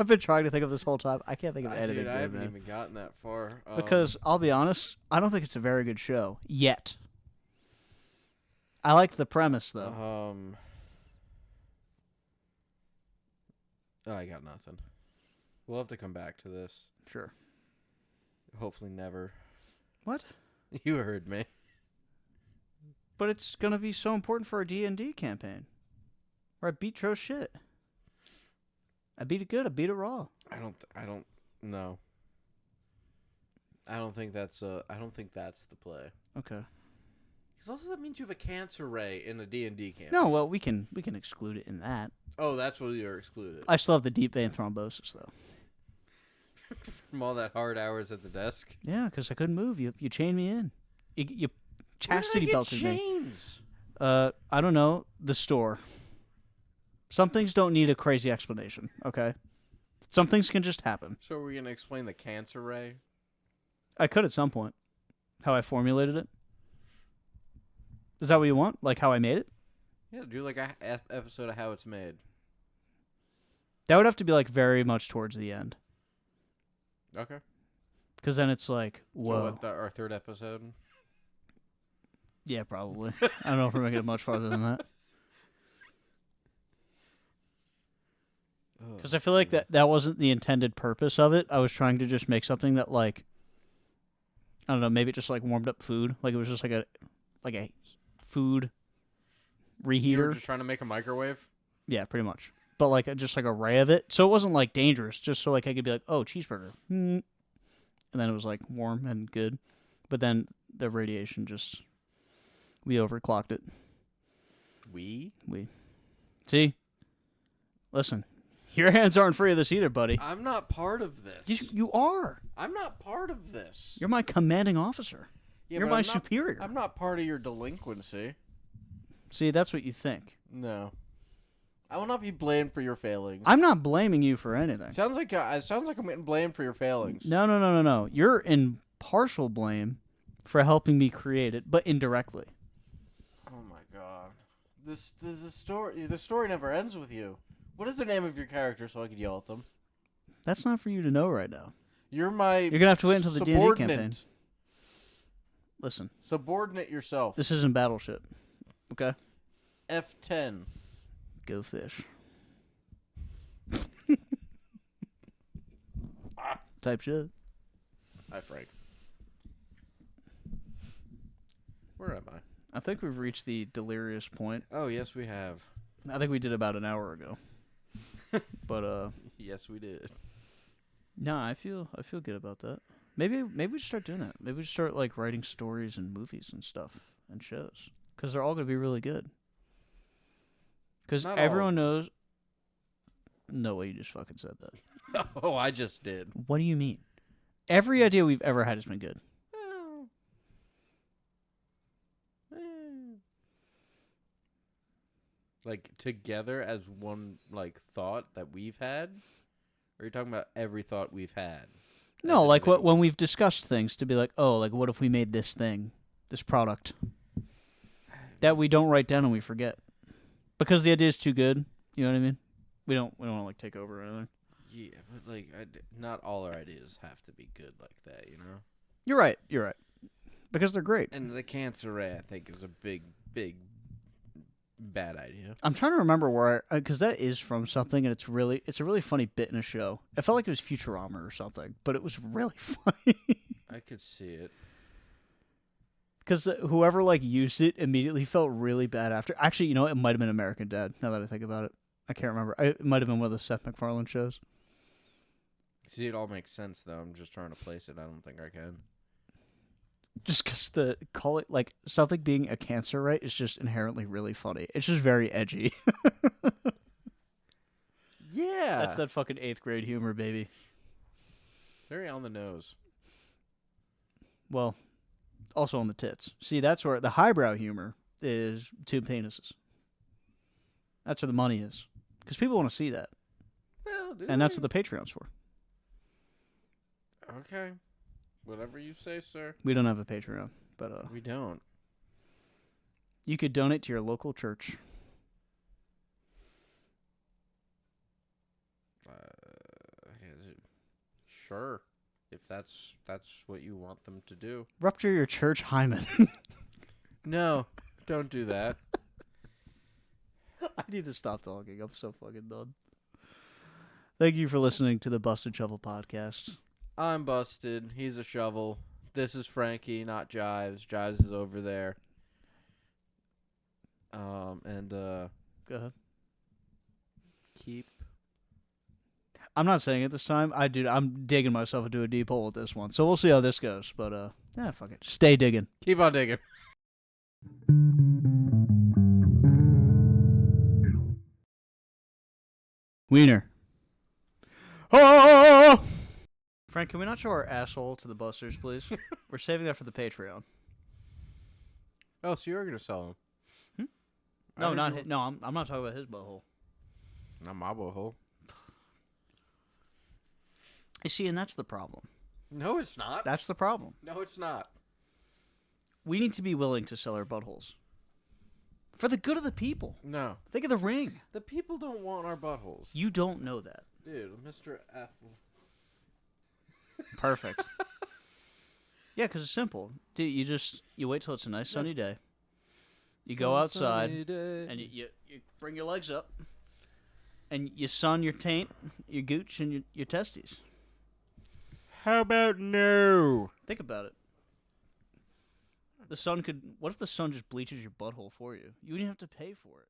Speaker 1: been trying to think of this whole time. I can't think of anything.
Speaker 2: Dude, I
Speaker 1: good,
Speaker 2: haven't
Speaker 1: man.
Speaker 2: even gotten that far.
Speaker 1: Because I'll be honest, I don't think it's a very good show yet. I like the premise though.
Speaker 2: Oh, I got nothing. We'll have to come back to this.
Speaker 1: Sure.
Speaker 2: Hopefully never.
Speaker 1: What?
Speaker 2: You heard me.
Speaker 1: But it's gonna be so important for our D&D campaign. Where I beat Tro's shit. I beat it good. I beat it raw.
Speaker 2: I don't know. I don't think that's the play.
Speaker 1: Okay.
Speaker 2: Because also that means you have a cancer ray in a D&D campaign.
Speaker 1: No, well we can exclude it in that.
Speaker 2: Oh, that's where you're excluded.
Speaker 1: I still have the deep vein thrombosis though.
Speaker 2: From all that hard hours at the desk.
Speaker 1: Yeah, because I couldn't move. You chained me in. You chastity belted me.
Speaker 2: chains?
Speaker 1: I don't know. The store. Some things don't need a crazy explanation, okay? Some things can just happen.
Speaker 2: So we're gonna explain the cancer ray?
Speaker 1: I could at some point. How I formulated it. Is that what you want? Like how I made it?
Speaker 2: Yeah, do like a episode of how it's made.
Speaker 1: That would have to be like very much towards the end.
Speaker 2: Okay.
Speaker 1: Because then it's like, whoa.
Speaker 2: So what, our third episode?
Speaker 1: Yeah, probably. I don't know if we're making it much farther than that. Because I feel like that wasn't the intended purpose of it. I was trying to just make something that like, I don't know, maybe it just like warmed up food. Like it was just like a food reheater.
Speaker 2: You were just trying to make a microwave?
Speaker 1: Yeah, pretty much. But like just like a ray of it. So it wasn't like dangerous, just so like I could be like, oh, cheeseburger. And then it was like warm and good. But then the radiation just, we overclocked it.
Speaker 2: We?
Speaker 1: See? Listen, your hands aren't free of this either, buddy.
Speaker 2: I'm not part of this.
Speaker 1: You are.
Speaker 2: I'm not part of this.
Speaker 1: You're my commanding officer.
Speaker 2: Yeah,
Speaker 1: You're
Speaker 2: but
Speaker 1: my
Speaker 2: I'm not-
Speaker 1: superior.
Speaker 2: I'm not part of your delinquency.
Speaker 1: See, that's what you think.
Speaker 2: No. I will not be blamed for your failings.
Speaker 1: I'm not blaming you for anything.
Speaker 2: Sounds like I'm getting blamed for your failings.
Speaker 1: No. You're in partial blame for helping me create it, but indirectly.
Speaker 2: Oh my god. the story never ends with you. What is the name of your character so I can yell at them?
Speaker 1: That's not for you to know right now.
Speaker 2: You're my.
Speaker 1: You're gonna have to wait until the D&D
Speaker 2: subordinate.
Speaker 1: campaign. Listen,
Speaker 2: Subordinate yourself.
Speaker 1: this isn't Battleship. Okay,
Speaker 2: F10.
Speaker 1: go fish. Type shit.
Speaker 2: Hi, Frank. Where am I?
Speaker 1: I think we've reached the delirious point.
Speaker 2: Oh, yes, we have.
Speaker 1: I think we did about an hour ago. But
Speaker 2: Yes, we did.
Speaker 1: no, I feel good about that. Maybe we should start doing that. Maybe we should start like writing stories and movies and stuff and shows because they're all going to be really good. Because
Speaker 2: Not all.
Speaker 1: everyone knows. No way, you just fucking said that.
Speaker 2: Oh, I just did.
Speaker 1: What do you mean? Every idea we've ever had has been good.
Speaker 2: Like together as one like thought that we've had? Or are you talking about every thought we've had?
Speaker 1: No,
Speaker 2: as
Speaker 1: like when
Speaker 2: individuals?
Speaker 1: we've discussed things to be like, oh, like what if we made this thing, this product that we don't write down and we forget because the idea is too good. You know what I mean? We don't want to like take over or anything.
Speaker 2: Yeah, but like not all our ideas have to be good like that, you know?
Speaker 1: You're right. Because they're great.
Speaker 2: And the cancer ray, I think, is a big bad idea.
Speaker 1: I'm trying to remember where, because that is from something, and it's a really funny bit in a show. It felt like it was Futurama or something, but it was really funny.
Speaker 2: I could see it.
Speaker 1: Because whoever like used it immediately felt really bad after. Actually, you know what? It might have been American Dad. Now that I think about it, I can't remember. It might have been one of the Seth MacFarlane shows.
Speaker 2: See, it all makes sense though. I'm just trying to place it. I don't think I can.
Speaker 1: Just because call it like something being a cancer, right, is just inherently really funny. It's just very edgy.
Speaker 2: Yeah,
Speaker 1: That's that fucking 8th grade humor, baby.
Speaker 2: very on the nose.
Speaker 1: Well, also on the tits. See, that's where the highbrow humor is two penises. That's where the money is. Because people want to see that.
Speaker 2: Well,
Speaker 1: And that's what the Patreon's for.
Speaker 2: Okay, whatever you say, sir.
Speaker 1: We don't have a Patreon, but
Speaker 2: We don't.
Speaker 1: you could donate to your local church.
Speaker 2: Sure, if that's what you want them to do.
Speaker 1: Rupture your church hymen.
Speaker 2: No, don't do that.
Speaker 1: I need to stop talking. I'm so fucking done. Thank you for listening to the Busted Shovel podcast.
Speaker 2: I'm busted. He's a shovel. This is Frankie, not Jives. Jives is over there.
Speaker 1: Go ahead.
Speaker 2: Keep.
Speaker 1: I'm not saying it this time. I'm digging myself into a deep hole with this one. So we'll see how this goes. But yeah, fuck it. Stay digging.
Speaker 2: Keep on digging.
Speaker 1: Wiener. Oh! Frank, can we not show our asshole to the busters, please? We're saving that for the Patreon.
Speaker 2: Oh, so you're gonna sell him? I
Speaker 1: No,
Speaker 2: heard
Speaker 1: not
Speaker 2: you-
Speaker 1: his, no. I'm not talking about his butthole.
Speaker 2: Not my butthole.
Speaker 1: You see, and that's the problem.
Speaker 2: No, it's not.
Speaker 1: That's the problem.
Speaker 2: No, it's not.
Speaker 1: We need to be willing to sell our buttholes for the good of the people.
Speaker 2: No,
Speaker 1: Think of the ring.
Speaker 2: the people don't want our buttholes.
Speaker 1: You don't know that.
Speaker 2: Dude, Mr. Ethel.
Speaker 1: Perfect. Yeah, because it's simple. Dude, you wait till it's a nice sunny day. You go outside and you bring your legs up and you sun your taint, your gooch, and your testes.
Speaker 2: How about no?
Speaker 1: Think about it. What if the sun just bleaches your butthole for you? You wouldn't have to pay for it.